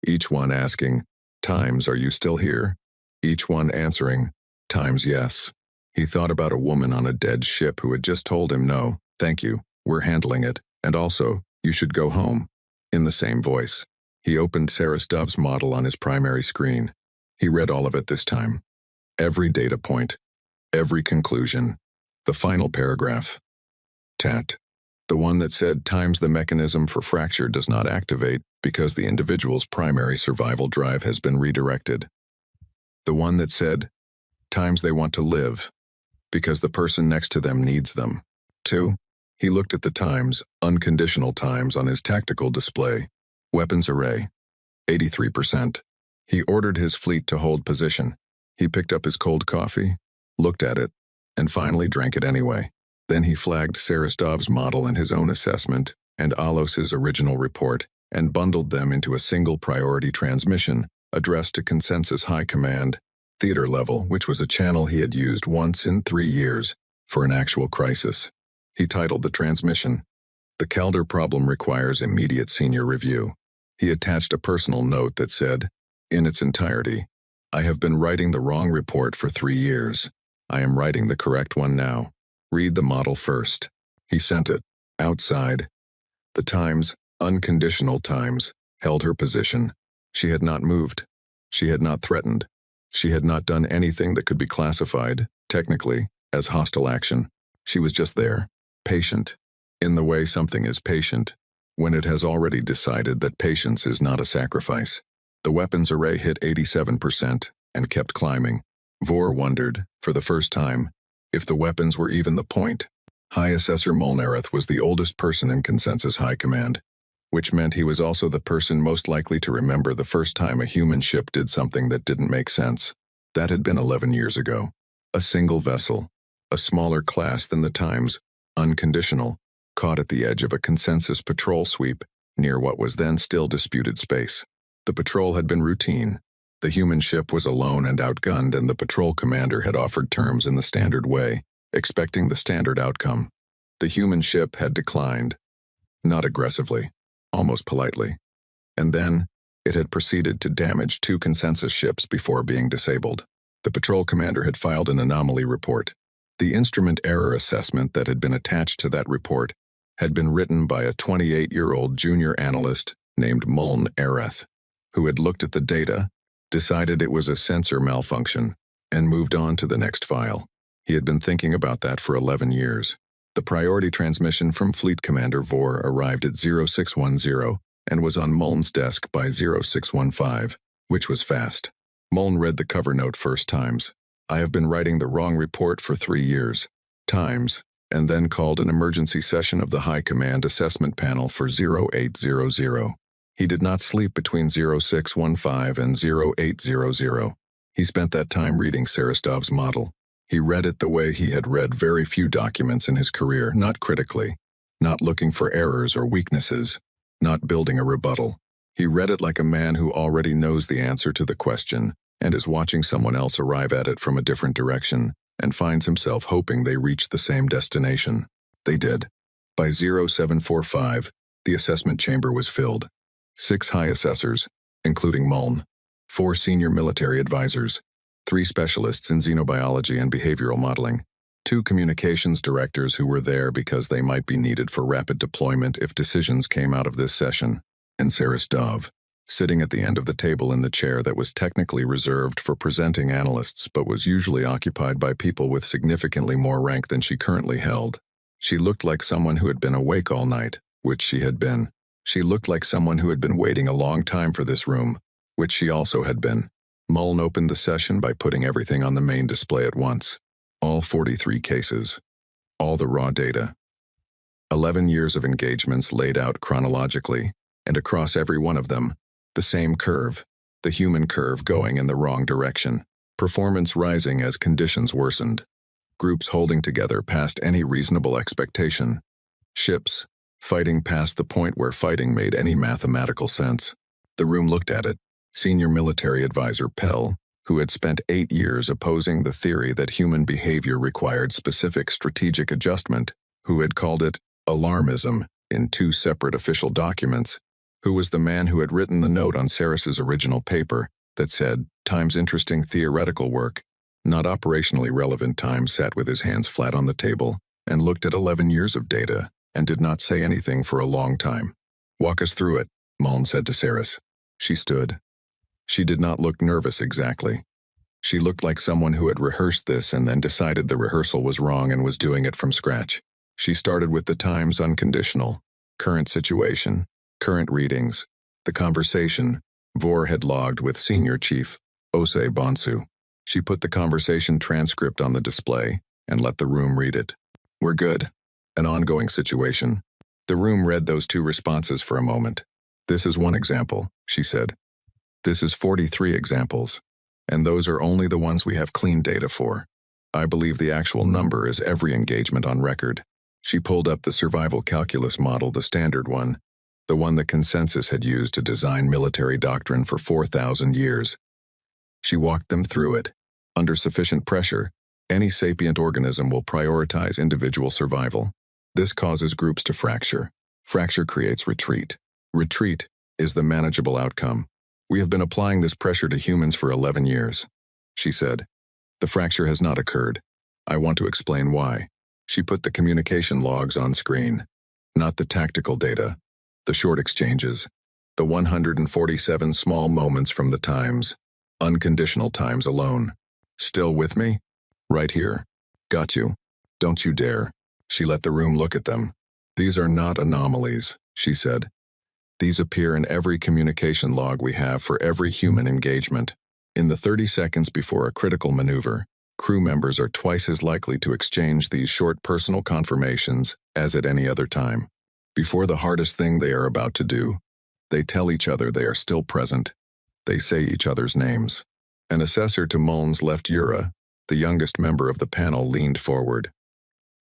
Each one asking, "Times, are you still here?" Each one answering, "Times, yes." He thought about a woman on a dead ship who had just told him, "No, thank you, we're handling it, and also, you should go home," in the same voice. He opened Saris Dove's model on his primary screen. He read all of it this time. Every data point, every conclusion, the final paragraph. TAT. The one that said times the mechanism for fracture does not activate because the individual's primary survival drive has been redirected. The one that said times they want to live because the person next to them needs them. 2. He looked at the times, unconditional times on his tactical display. Weapons array, 83%. He ordered his fleet to hold position. He picked up his cold coffee, looked at it, and finally drank it anyway. Then he flagged Saris Dove's model and his own assessment, and Alos's original report, and bundled them into a single priority transmission, addressed to Consensus High Command, theater level, which was a channel he had used once in 3 years, for an actual crisis. He titled the transmission, "The Calder Problem Requires Immediate Senior Review." He attached a personal note that said, in its entirety, "I have been writing the wrong report for 3 years. I am writing the correct one now. Read the model first." He sent it. Outside, the Times, unconditional Times, held her position. She had not moved. She had not threatened. She had not done anything that could be classified, technically, as hostile action. She was just there, patient, in the way something is patient, when it has already decided that patience is not a sacrifice. The weapons array hit 87% and kept climbing. Vor wondered, for the first time, if the weapons were even the point. High Assessor Molnareth was the oldest person in Consensus High Command, which meant he was also the person most likely to remember the first time a human ship did something that didn't make sense. That had been 11 years ago. A single vessel, a smaller class than the Times, unconditional, caught at the edge of a Consensus patrol sweep near what was then still disputed space. The patrol had been routine. The human ship was alone and outgunned, and the patrol commander had offered terms in the standard way, expecting the standard outcome. The human ship had declined, not aggressively, almost politely. And then, it had proceeded to damage 2 Consensus ships before being disabled. The patrol commander had filed an anomaly report. The instrument error assessment that had been attached to that report had been written by a 28-year-old junior analyst named Muln Areth, who had looked at the data, decided it was a sensor malfunction, and moved on to the next file. He had been thinking about that for 11 years. The priority transmission from Fleet Commander Vor arrived at 0610 and was on Muln's desk by 0615, which was fast. Muln read the cover note first times. "I have been writing the wrong report for 3 years. Times," and then called an emergency session of the High Command Assessment Panel for 0800. He did not sleep between 0615 and 0800. He spent that time reading Saris Dove's model. He read it the way he had read very few documents in his career, not critically, not looking for errors or weaknesses, not building a rebuttal. He read it like a man who already knows the answer to the question and is watching someone else arrive at it from a different direction and finds himself hoping they reach the same destination. They did. By 0745, the assessment chamber was filled. 6 high assessors, including Muln, 4 senior military advisors, 3 specialists in xenobiology and behavioral modeling, 2 communications directors who were there because they might be needed for rapid deployment if decisions came out of this session, and Saris Dove, sitting at the end of the table in the chair that was technically reserved for presenting analysts but was usually occupied by people with significantly more rank than she currently held. She looked like someone who had been awake all night, which she had been. She looked like someone who had been waiting a long time for this room, which she also had been. Muln opened the session by putting everything on the main display at once. All 43 cases. All the raw data. 11 years of engagements laid out chronologically, and across every one of them, the same curve, the human curve going in the wrong direction. Performance rising as conditions worsened. Groups holding together past any reasonable expectation. Ships fighting past the point where fighting made any mathematical sense. The room looked at it. Senior military advisor Pell, who had spent 8 years opposing the theory that human behavior required specific strategic adjustment, who had called it alarmism in 2 separate official documents, Who was the man who had written the note on Saris's original paper that said, Time's interesting theoretical work, not operationally relevant? Time sat with his hands flat on the table and looked at 11 years of data and did not say anything for a long time. Walk us through it, Muln said to Saris. She stood. She did not look nervous exactly. She looked like someone who had rehearsed this and then decided the rehearsal was wrong and was doing it from scratch. She started with the Times unconditional, current situation, current readings, the conversation Vor had logged with Senior Chief Ose Bonsu. She put the conversation transcript on the display and let the room read it. We're good. An ongoing situation. The room read those two responses for a moment. This is one example, she said. This is 43 examples, and those are only the ones we have clean data for. I believe the actual number is every engagement on record. She pulled up the survival calculus model, the standard one, the one the consensus had used to design military doctrine for 4,000 years. She walked them through it. Under sufficient pressure, any sapient organism will prioritize individual survival. This causes groups to fracture. Fracture creates retreat. Retreat is the manageable outcome. We have been applying this pressure to humans for 11 years, she said. The fracture has not occurred. I want to explain why. She put the communication logs on screen. Not the tactical data. The short exchanges. The 147 small moments from the times. Unconditional times alone. Still with me? Right here. Got you. Don't you dare. She let the room look at them. These are not anomalies, she said. These appear in every communication log we have for every human engagement. In the 30 seconds before a critical maneuver, crew members are twice as likely to exchange these short personal confirmations as at any other time. Before the hardest thing they are about to do, they tell each other they are still present. They say each other's names. An assessor to Muln's left, Yura, the youngest member of the panel, leaned forward.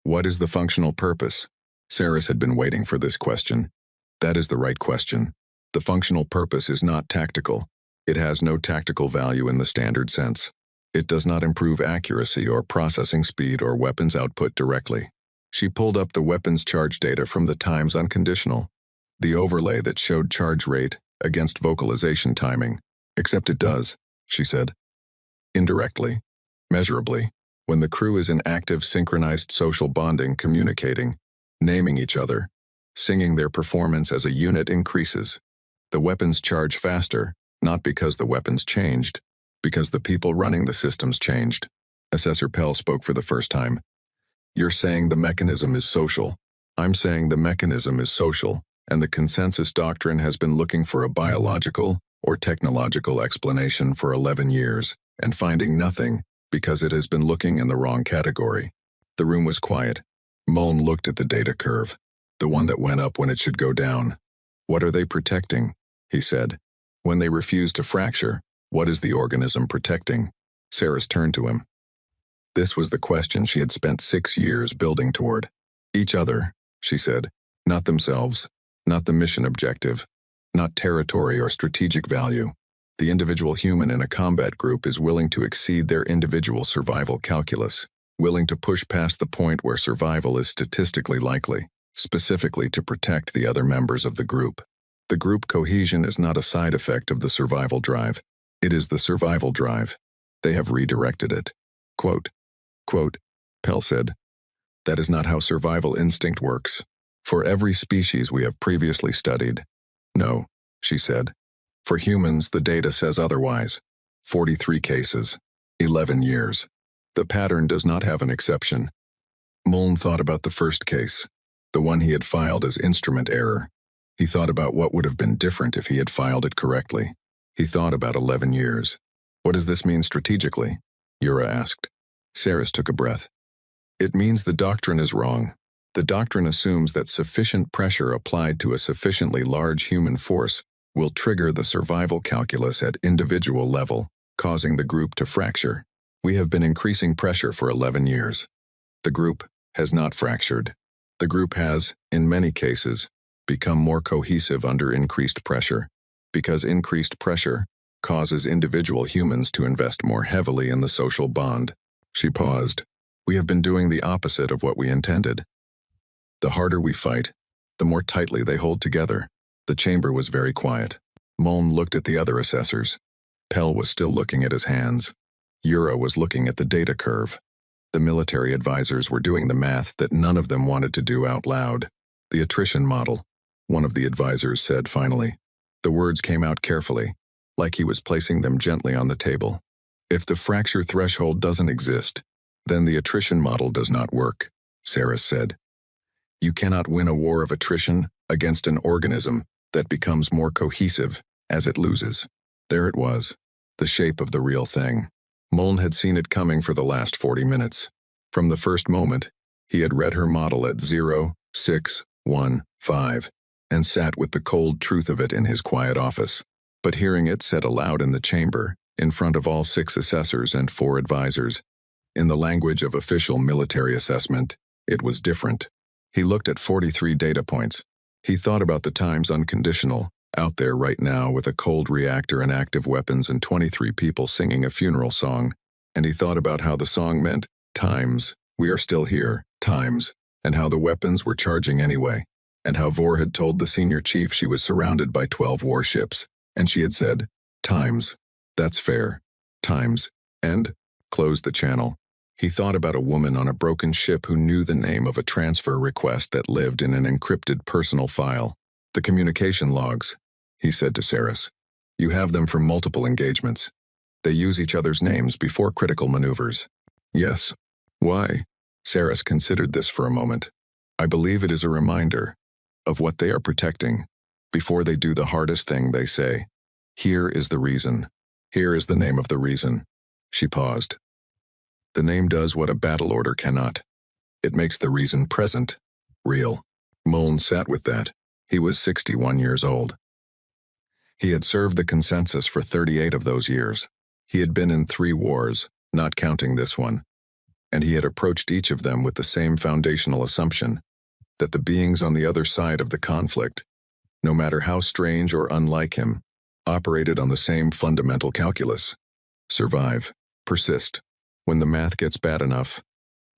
What is the functional purpose? Saris had been waiting for this question. That is the right question. The functional purpose is not tactical. It has no tactical value in the standard sense. It does not improve accuracy or processing speed or weapons output directly. She pulled up the weapons charge data from the Times unconditional, the overlay that showed charge rate against vocalization timing. Except it does, she said. Indirectly, measurably, when the crew is in active synchronized social bonding, communicating, naming each other, singing, their performance as a unit increases. The weapons charge faster, not because the weapons changed, because the people running the systems changed. Assessor Pell spoke for the first time. You're saying the mechanism is social. I'm saying the mechanism is social, and the consensus doctrine has been looking for a biological or technological explanation for 11 years, and finding nothing because it has been looking in the wrong category. The room was quiet. Muln looked at the data curve, the one that went up when it should go down. What are they protecting? He said. When they refuse to fracture, what is the organism protecting? Saris turned to him. This was the question she had spent 6 years building toward. Each other, she said, not themselves, not the mission objective, not territory or strategic value. The individual human in a combat group is willing to exceed their individual survival calculus, willing to push past the point where survival is statistically likely, specifically to protect the other members of the group. The group cohesion is not a side effect of the survival drive. It is the survival drive. They have redirected it. Quote, Pell said, that is not how survival instinct works. For every species we have previously studied. No, she said. For humans, the data says otherwise. 43 cases. 11 years. The pattern does not have an exception. Muln thought about the first case, the one he had filed as instrument error. He thought about what would have been different if he had filed it correctly. He thought about 11 years. What does this mean strategically? Yura asked. Saris took a breath. It means the doctrine is wrong. The doctrine assumes that sufficient pressure applied to a sufficiently large human force will trigger the survival calculus at individual level, causing the group to fracture. We have been increasing pressure for 11 years. The group has not fractured. The group has, in many cases, become more cohesive under increased pressure, because increased pressure causes individual humans to invest more heavily in the social bond. She paused. We have been doing the opposite of what we intended. The harder we fight, the more tightly they hold together. The chamber was very quiet. Muln looked at the other assessors. Pell was still looking at his hands. Yura was looking at the data curve. The military advisors were doing the math that none of them wanted to do out loud. The attrition model, one of the advisors said finally. The words came out carefully, like he was placing them gently on the table. If the fracture threshold doesn't exist, then the attrition model does not work, Saris said. You cannot win a war of attrition against an organism that becomes more cohesive as it loses. There it was, the shape of the real thing. Muln had seen it coming for the last 40 minutes. From the first moment, he had read her model at 0, 6, 1, 5, and sat with the cold truth of it in his quiet office. But hearing it said aloud in the chamber, in front of all 6 assessors and 4 advisors, in the language of official military assessment, it was different. He looked at 43 data points. He thought about the times unconditional, out there right now with a cold reactor and active weapons and 23 people singing a funeral song, and he thought about how the song meant, times, we are still here, times, and how the weapons were charging anyway, and how Vor had told the senior chief she was surrounded by 12 warships, and she had said, times, that's fair, times, and closed the channel. He thought about a woman on a broken ship who knew the name of a transfer request that lived in an encrypted personal file. The communication logs, he said to Saris. You have them from multiple engagements. They use each other's names before critical maneuvers. Yes. Why? Saris considered this for a moment. I believe it is a reminder of what they are protecting before they do the hardest thing they say. Here is the reason. Here is the name of the reason. She paused. The name does what a battle order cannot. It makes the reason present, real. Muln sat with that. He was 61 years old. He had served the consensus for 38 of those years. He had been in 3 wars, not counting this one, and he had approached each of them with the same foundational assumption, that the beings on the other side of the conflict, no matter how strange or unlike him, operated on the same fundamental calculus. Survive. Persist. When the math gets bad enough,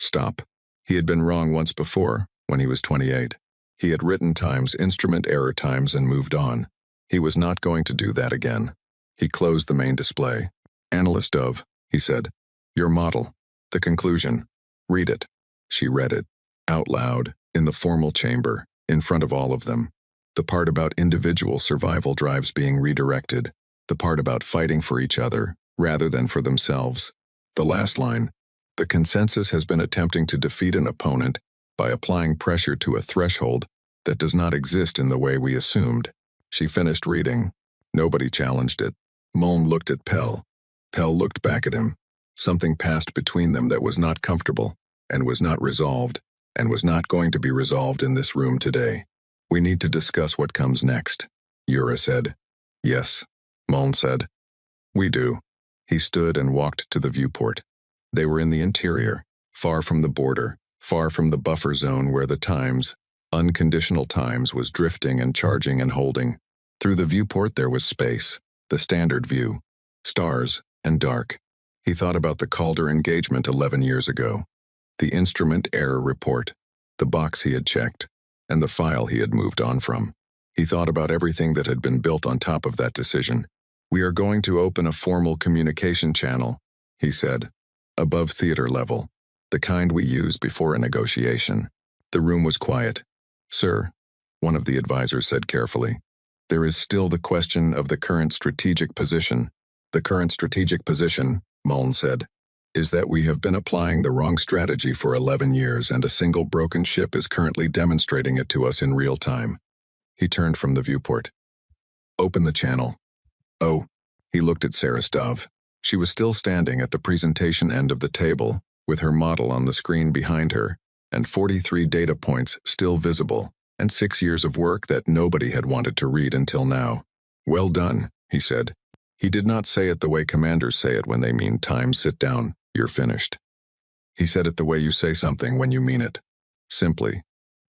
stop. He had been wrong once before, when he was 28. He had written times, instrument error times, and moved on. He was not going to do that again. He closed the main display. Analyst of, he said, your model. The conclusion. Read it. She read it, out loud, in the formal chamber, in front of all of them. The part about individual survival drives being redirected. The part about fighting for each other, rather than for themselves. The last line. The consensus has been attempting to defeat an opponent by applying pressure to a threshold that does not exist in the way we assumed. She finished reading. Nobody challenged it. Muln looked at Pell. Pell looked back at him. Something passed between them that was not comfortable, and was not resolved, and was not going to be resolved in this room today. We need to discuss what comes next, Yura said. Yes, Muln said. We do. He stood and walked to the viewport. They were in the interior, far from the border, far from the buffer zone where the times, unconditional times, was drifting and charging and holding. Through the viewport there was space, the standard view, stars, and dark. He thought about the Calder engagement 11 years ago, the instrument error report, the box he had checked, and the file he had moved on from. He thought about everything that had been built on top of that decision. We are going to open a formal communication channel, he said, above theater level, the kind we use before a negotiation. The room was quiet. Sir, one of the advisors said carefully, there is still the question of the current strategic position. The current strategic position, Muln said, is that we have been applying the wrong strategy for 11 years and a single broken ship is currently demonstrating it to us in real time. He turned from the viewport. Open the channel. Oh, he looked at Sarah Stov. She was still standing at the presentation end of the table, with her model on the screen behind her, and 43 data points still visible, and 6 years of work that nobody had wanted to read until now. Well done, he said. He did not say it the way commanders say it when they mean time, sit down, you're finished. He said it the way you say something when you mean it. Simply,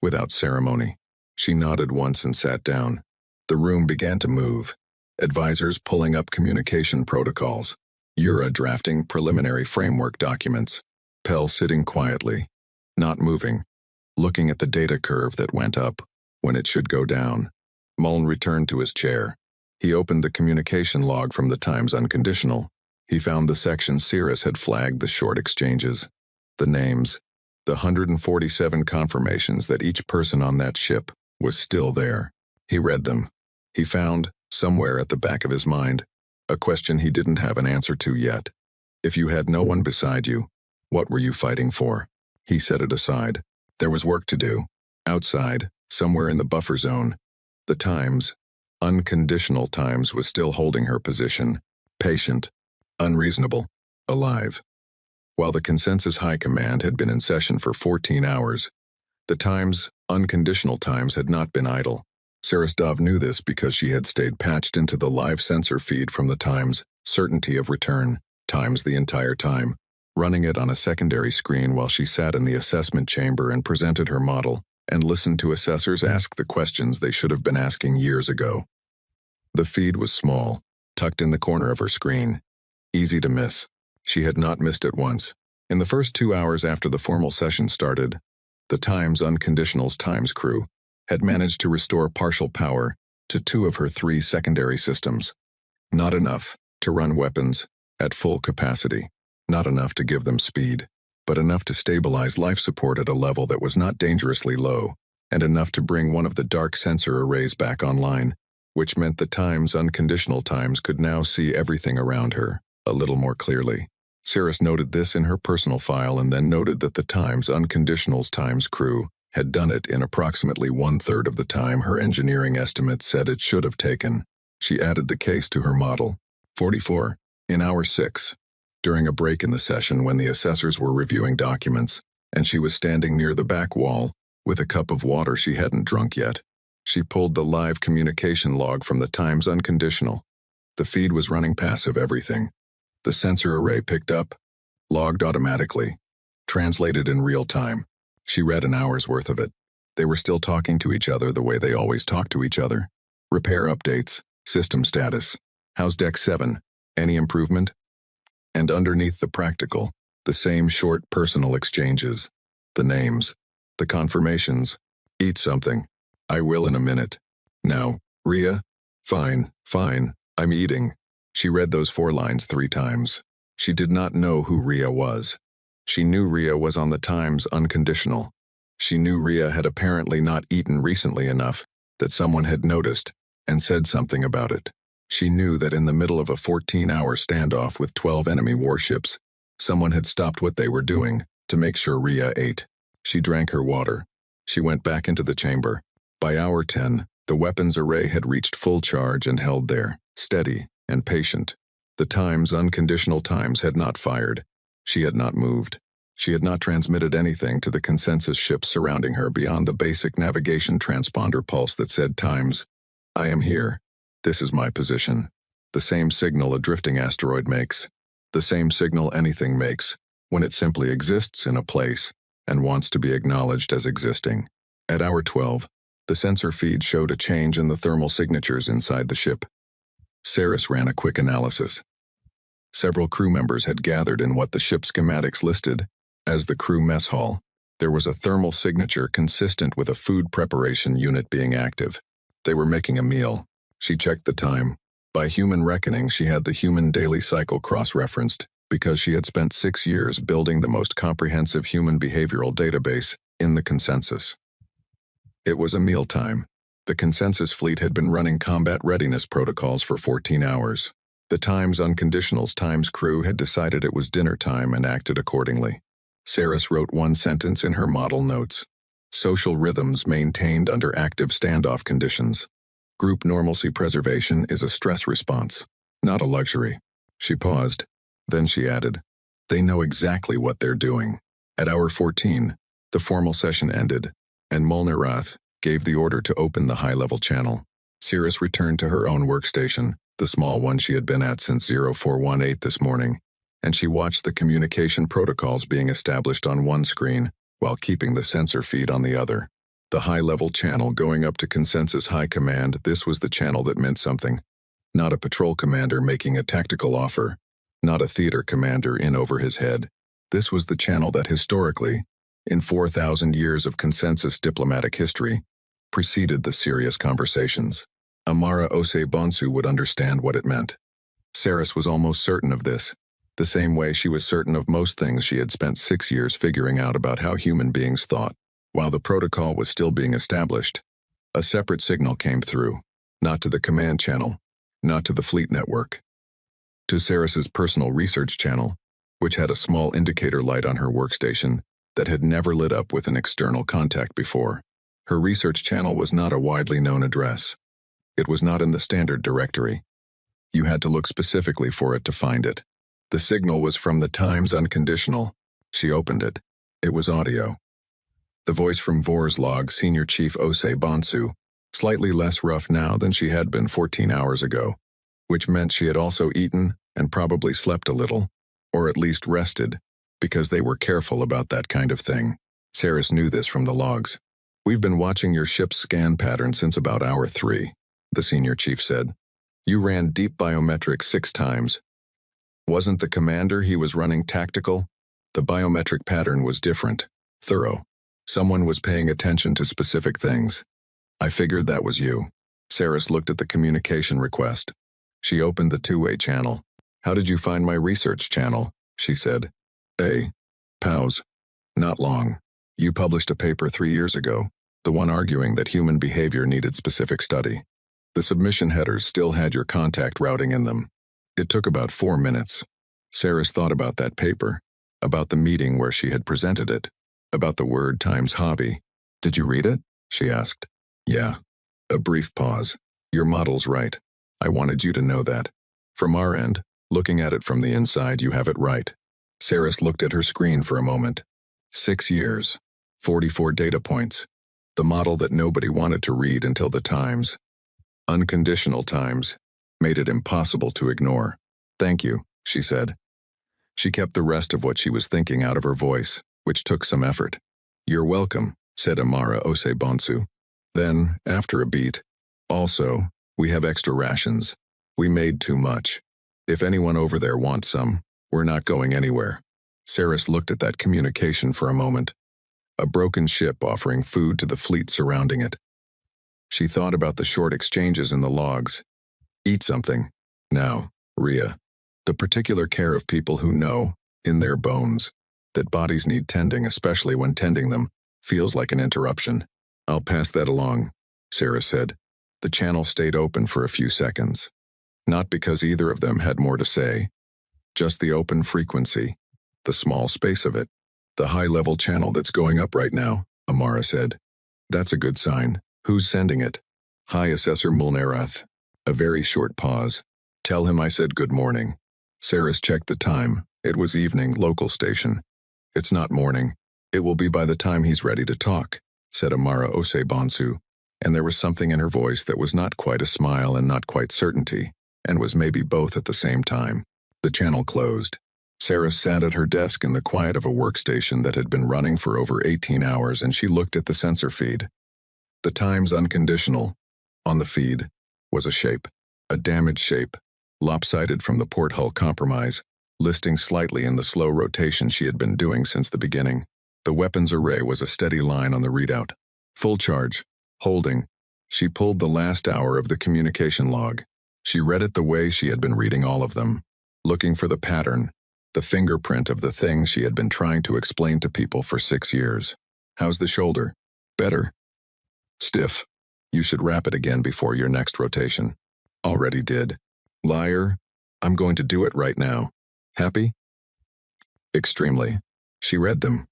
without ceremony. She nodded once and sat down. The room began to move. Advisors pulling up communication protocols. Yura drafting preliminary framework documents. Pell sitting quietly, not moving, looking at the data curve that went up when it should go down. Mullen returned to his chair. He opened the communication log from the Times Unconditional. He found the section Cirrus had flagged the short exchanges. The names, the 147 confirmations that each person on that ship was still there. He read them. He found, somewhere at the back of his mind, a question he didn't have an answer to yet. If you had no one beside you, what were you fighting for? He set it aside. There was work to do. Outside, somewhere in the buffer zone, the Times, Unconditional Times, was still holding her position, patient, unreasonable, alive. While the Consensus High Command had been in session for 14 hours, the Times, Unconditional Times, had not been idle. Sarasdov knew this because she had stayed patched into the live sensor feed from the Times, Certainty of Return, Times the entire time, running it on a secondary screen while she sat in the assessment chamber and presented her model and listened to assessors ask the questions they should have been asking years ago. The feed was small, tucked in the corner of her screen. Easy to miss. She had not missed it once. In the first 2 hours after the formal session started, the Times Unconditional's Times crew had managed to restore partial power to 2 of her 3 secondary systems. Not enough to run weapons at full capacity, not enough to give them speed, but enough to stabilize life support at a level that was not dangerously low, and enough to bring one of the dark sensor arrays back online, which meant the Times Unconditional Times could now see everything around her a little more clearly. Cirrus noted this in her personal file and then noted that the Times Unconditional's Times crew had done it in approximately 1/3 of the time her engineering estimates said it should have taken. She added the case to her model. 44. In hour 6. During a break in the session when the assessors were reviewing documents, and she was standing near the back wall with a cup of water she hadn't drunk yet, she pulled the live communication log from the Times Unconditional. The feed was running passive everything. The sensor array picked up, logged automatically, translated in real time. She read an hour's worth of it. They were still talking to each other the way they always talk to each other. Repair updates, system status. How's Deck 7? Any improvement? And underneath the practical, the same short personal exchanges. The names, the confirmations. Eat something. I will in a minute. Now, Rhea? Fine, I'm eating. She read those 4 lines 3 times. She did not know who Rhea was. She knew Rhea was on the Times Unconditional. She knew Rhea had apparently not eaten recently enough that someone had noticed and said something about it. She knew that in the middle of a 14-hour standoff with 12 enemy warships, someone had stopped what they were doing to make sure Rhea ate. She drank her water. She went back into the chamber. By hour 10, the weapons array had reached full charge and held there, steady and patient. The Times Unconditional Times had not fired. She had not moved. She had not transmitted anything to the consensus ships surrounding her beyond the basic navigation transponder pulse that said, Times, I am here. This is my position. The same signal a drifting asteroid makes. The same signal anything makes when it simply exists in a place and wants to be acknowledged as existing. At hour 12, the sensor feed showed a change in the thermal signatures inside the ship. Cirrus ran a quick analysis. Several crew members had gathered in what the ship schematics listed as the crew mess hall. There was a thermal signature consistent with a food preparation unit being active. They were making a meal. She checked the time. By human reckoning, she had the human daily cycle cross-referenced because she had spent 6 years building the most comprehensive human behavioral database in the consensus. It was a mealtime. The consensus fleet had been running combat readiness protocols for 14 hours. The Times Unconditional's Times crew had decided it was dinner time and acted accordingly. Cirrus wrote 1 sentence in her model notes. Social rhythms maintained under active standoff conditions. Group normalcy preservation is a stress response, not a luxury. She paused. Then she added, they know exactly what they're doing. At hour 14, the formal session ended, and Molnirath gave the order to open the high-level channel. Cirrus returned to her own workstation, the small one she had been at since 0418 this morning, and she watched the communication protocols being established on one screen while keeping the sensor feed on the other. The high-level channel going up to Consensus High Command, this was the channel that meant something. Not a patrol commander making a tactical offer, not a theater commander in over his head. This was the channel that historically, in 4,000 years of consensus diplomatic history, preceded the serious conversations. Amara Bonsu would understand what it meant. Saris was almost certain of this, the same way she was certain of most things she had spent 6 years figuring out about how human beings thought. While the protocol was still being established, a separate signal came through, not to the command channel, not to the fleet network, to Saris's personal research channel, which had a small indicator light on her workstation that had never lit up with an external contact before. Her research channel was not a widely known address. It was not in the standard directory. You had to look specifically for it to find it. The signal was from the Times Unconditional. She opened it. It was audio. The voice from Vor's log Senior Chief Bonsu, slightly less rough now than she had been 14 hours ago, which meant she had also eaten and probably slept a little, or at least rested, because they were careful about that kind of thing. Saris knew this from the logs. "We've been watching your ship's scan pattern since about hour 3, the Senior Chief said. "You ran deep biometrics 6 times. Wasn't the commander he was running tactical? The biometric pattern was different, thorough. Someone was paying attention to specific things. I figured that was you." Saris looked at the communication request. She opened the two-way channel. "How did you find my research channel?" she said. Pause. "Not long. You published a paper 3 years ago, the one arguing that human behavior needed specific study. The submission headers still had your contact routing in them. It took about 4 minutes." Saris thought about that paper, about the meeting where she had presented it, about the word times hobby. "Did you read it?" she asked. "Yeah." A brief pause. "Your model's right. I wanted you to know that. From our end, looking at it from the inside, you have it right." Saris looked at her screen for a moment. 6 years, 44 data points. The model that nobody wanted to read until the Times. Unconditional Times. Made it impossible to ignore. "Thank you," she said. She kept the rest of what she was thinking out of her voice, which took some effort. "You're welcome," said Amara Bonsu. Then, after a beat, "Also, we have extra rations. We made too much. If anyone over there wants some, we're not going anywhere." Saris looked at that communication for a moment. A broken ship offering food to the fleet surrounding it. She thought about the short exchanges in the logs. "Eat something. Now, Rhea." The particular care of people who know, in their bones, that bodies need tending, especially when tending them, feels like an interruption. "I'll pass that along," Saris said. The channel stayed open for a few seconds. Not because either of them had more to say. Just the open frequency. The small space of it. "The high-level channel that's going up right now," Amara said. "That's a good sign. Who's sending it?" "High Assessor Mulnerath." A very short pause. "Tell him I said good morning." Saris checked the time. It was evening, local station. "It's not morning. It will be by the time he's ready to talk," said Amara Bonsu, and there was something in her voice that was not quite a smile and not quite certainty, and was maybe both at the same time. The channel closed. Saris sat at her desk in the quiet of a workstation that had been running for over 18 hours, and she looked at the sensor feed. The Times Unconditional, on the feed, was a shape, a damaged shape, lopsided from the porthull compromise, listing slightly in the slow rotation she had been doing since the beginning. The weapons array was a steady line on the readout. "Full charge. Holding." She pulled the last hour of the communication log. She read it the way she had been reading all of them, looking for the pattern, the fingerprint of the thing she had been trying to explain to people for 6 years. "How's the shoulder?" "Better." "Stiff. You should wrap it again before your next rotation." "Already did." "Liar. I'm going to do it right now. Happy?" "Extremely." She read them.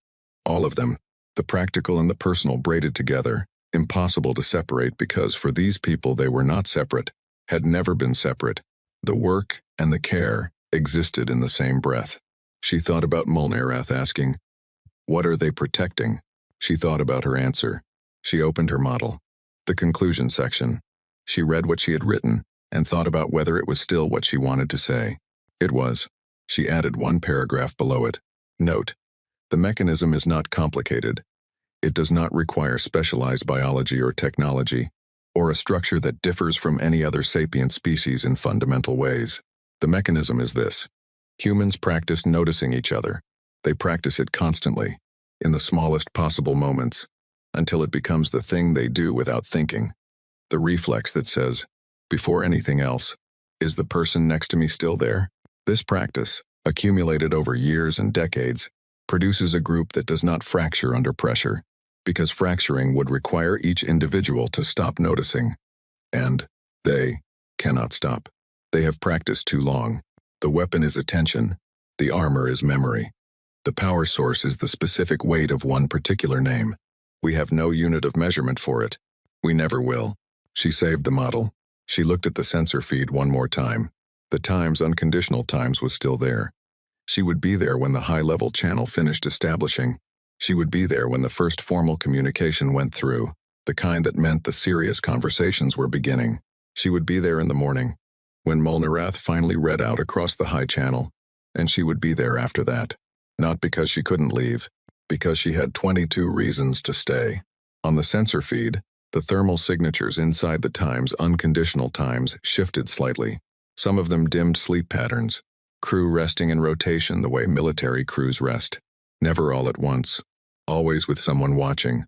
All of them. The practical and the personal braided together, impossible to separate because for these people they were not separate, had never been separate. The work and the care existed in the same breath. She thought about Mulnerath asking, "What are they protecting?" She thought about her answer. She opened her model. The conclusion section. She read what she had written and thought about whether it was still what she wanted to say. It was. She added one paragraph below it. Note: the mechanism is not complicated. It does not require specialized biology or technology, or a structure that differs from any other sapient species in fundamental ways. The mechanism is this. Humans practice noticing each other. They practice it constantly, in the smallest possible moments, until it becomes the thing they do without thinking. The reflex that says, Before anything else, is the person next to me still there? This practice, accumulated over years and decades, produces a group that does not fracture under pressure, because fracturing would require each individual to stop noticing. And they cannot stop. They have practiced too long. The weapon is attention. The armor is memory. The power source is the specific weight of one particular name. We have no unit of measurement for it. We never will. She saved the model. She looked at the sensor feed one more time. The times, unconditional times, was still there. She would be there when the high-level channel finished establishing. She would be there when the first formal communication went through, the kind that meant the serious conversations were beginning. She would be there in the morning, when Molnirath finally read out across the high channel, and she would be there after that. Not because she couldn't leave, because she had 22 reasons to stay. On the sensor feed, the thermal signatures inside the times, unconditional times, shifted slightly. Some of them dimmed sleep patterns, crew resting in rotation the way military crews rest. Never all at once, always with someone watching.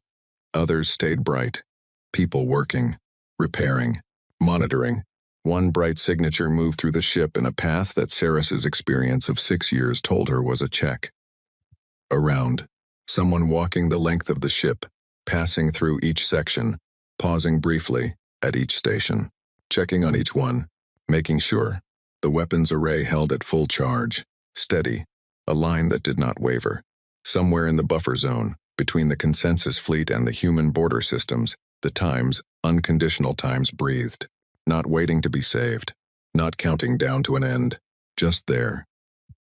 Others stayed bright, people working, repairing, monitoring. One bright signature moved through the ship in a path that Saris's experience of 6 years told her was a check. Around, someone walking the length of the ship, passing through each section, pausing briefly at each station, checking on each one, making sure the weapons array held at full charge, steady, a line that did not waver. Somewhere in the buffer zone, between the consensus fleet and the human border systems, the times, unconditional times, breathed, not waiting to be saved, not counting down to an end, just there.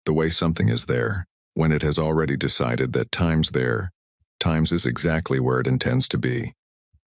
The way something is there, when it has already decided that time's there, times is exactly where it intends to be.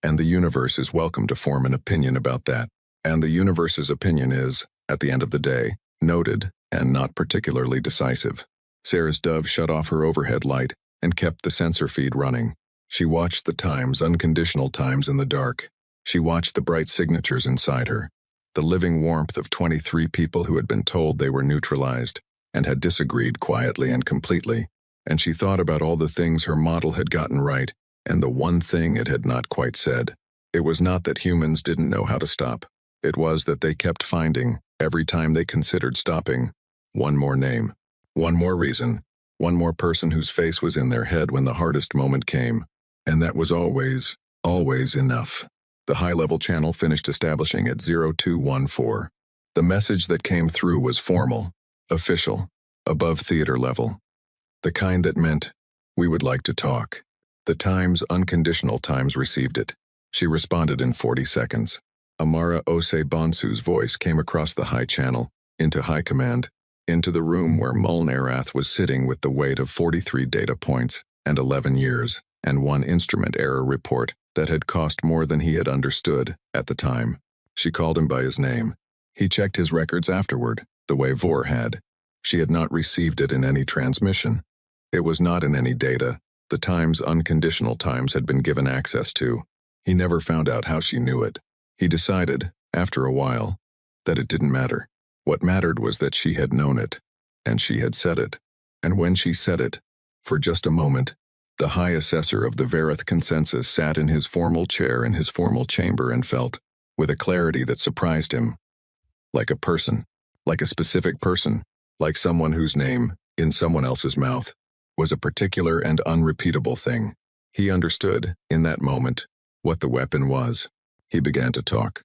And the universe is welcome to form an opinion about that. And the universe's opinion is, at the end of the day, noted and not particularly decisive. Sarah's Dove shut off her overhead light and kept the sensor feed running. She watched the times, unconditional times, in the dark. She watched the bright signatures inside her, the living warmth of 23 people who had been told they were neutralized and had disagreed quietly and completely. And she thought about all the things her model had gotten right and the one thing it had not quite said. It was not that humans didn't know how to stop. It was that they kept finding, every time they considered stopping, one more name, one more reason, one more person whose face was in their head when the hardest moment came. And that was always, always enough. The high-level channel finished establishing at 0214. The message that came through was formal, official, above theater level. The kind that meant, we would like to talk. The Times, unconditional times, received it. She responded in 40 seconds. Amara Ose Bonsu's voice came across the high channel, into high command, into the room where Molnirath was sitting with the weight of 43 data points and 11 years, and one instrument error report that had cost more than he had understood at the time. She called him by his name. He checked his records afterward, the way Vor had. She had not received it in any transmission. It was not in any data. The Times, unconditional times, had been given access to. He never found out how she knew it. He decided, after a while, that it didn't matter. What mattered was that she had known it, and she had said it. And when she said it, for just a moment, the High Assessor of the Vareth Consensus sat in his formal chair in his formal chamber and felt, with a clarity that surprised him, like a person, like a specific person, like someone whose name, in someone else's mouth, was a particular and unrepeatable thing. He understood, in that moment, what the weapon was. He began to talk.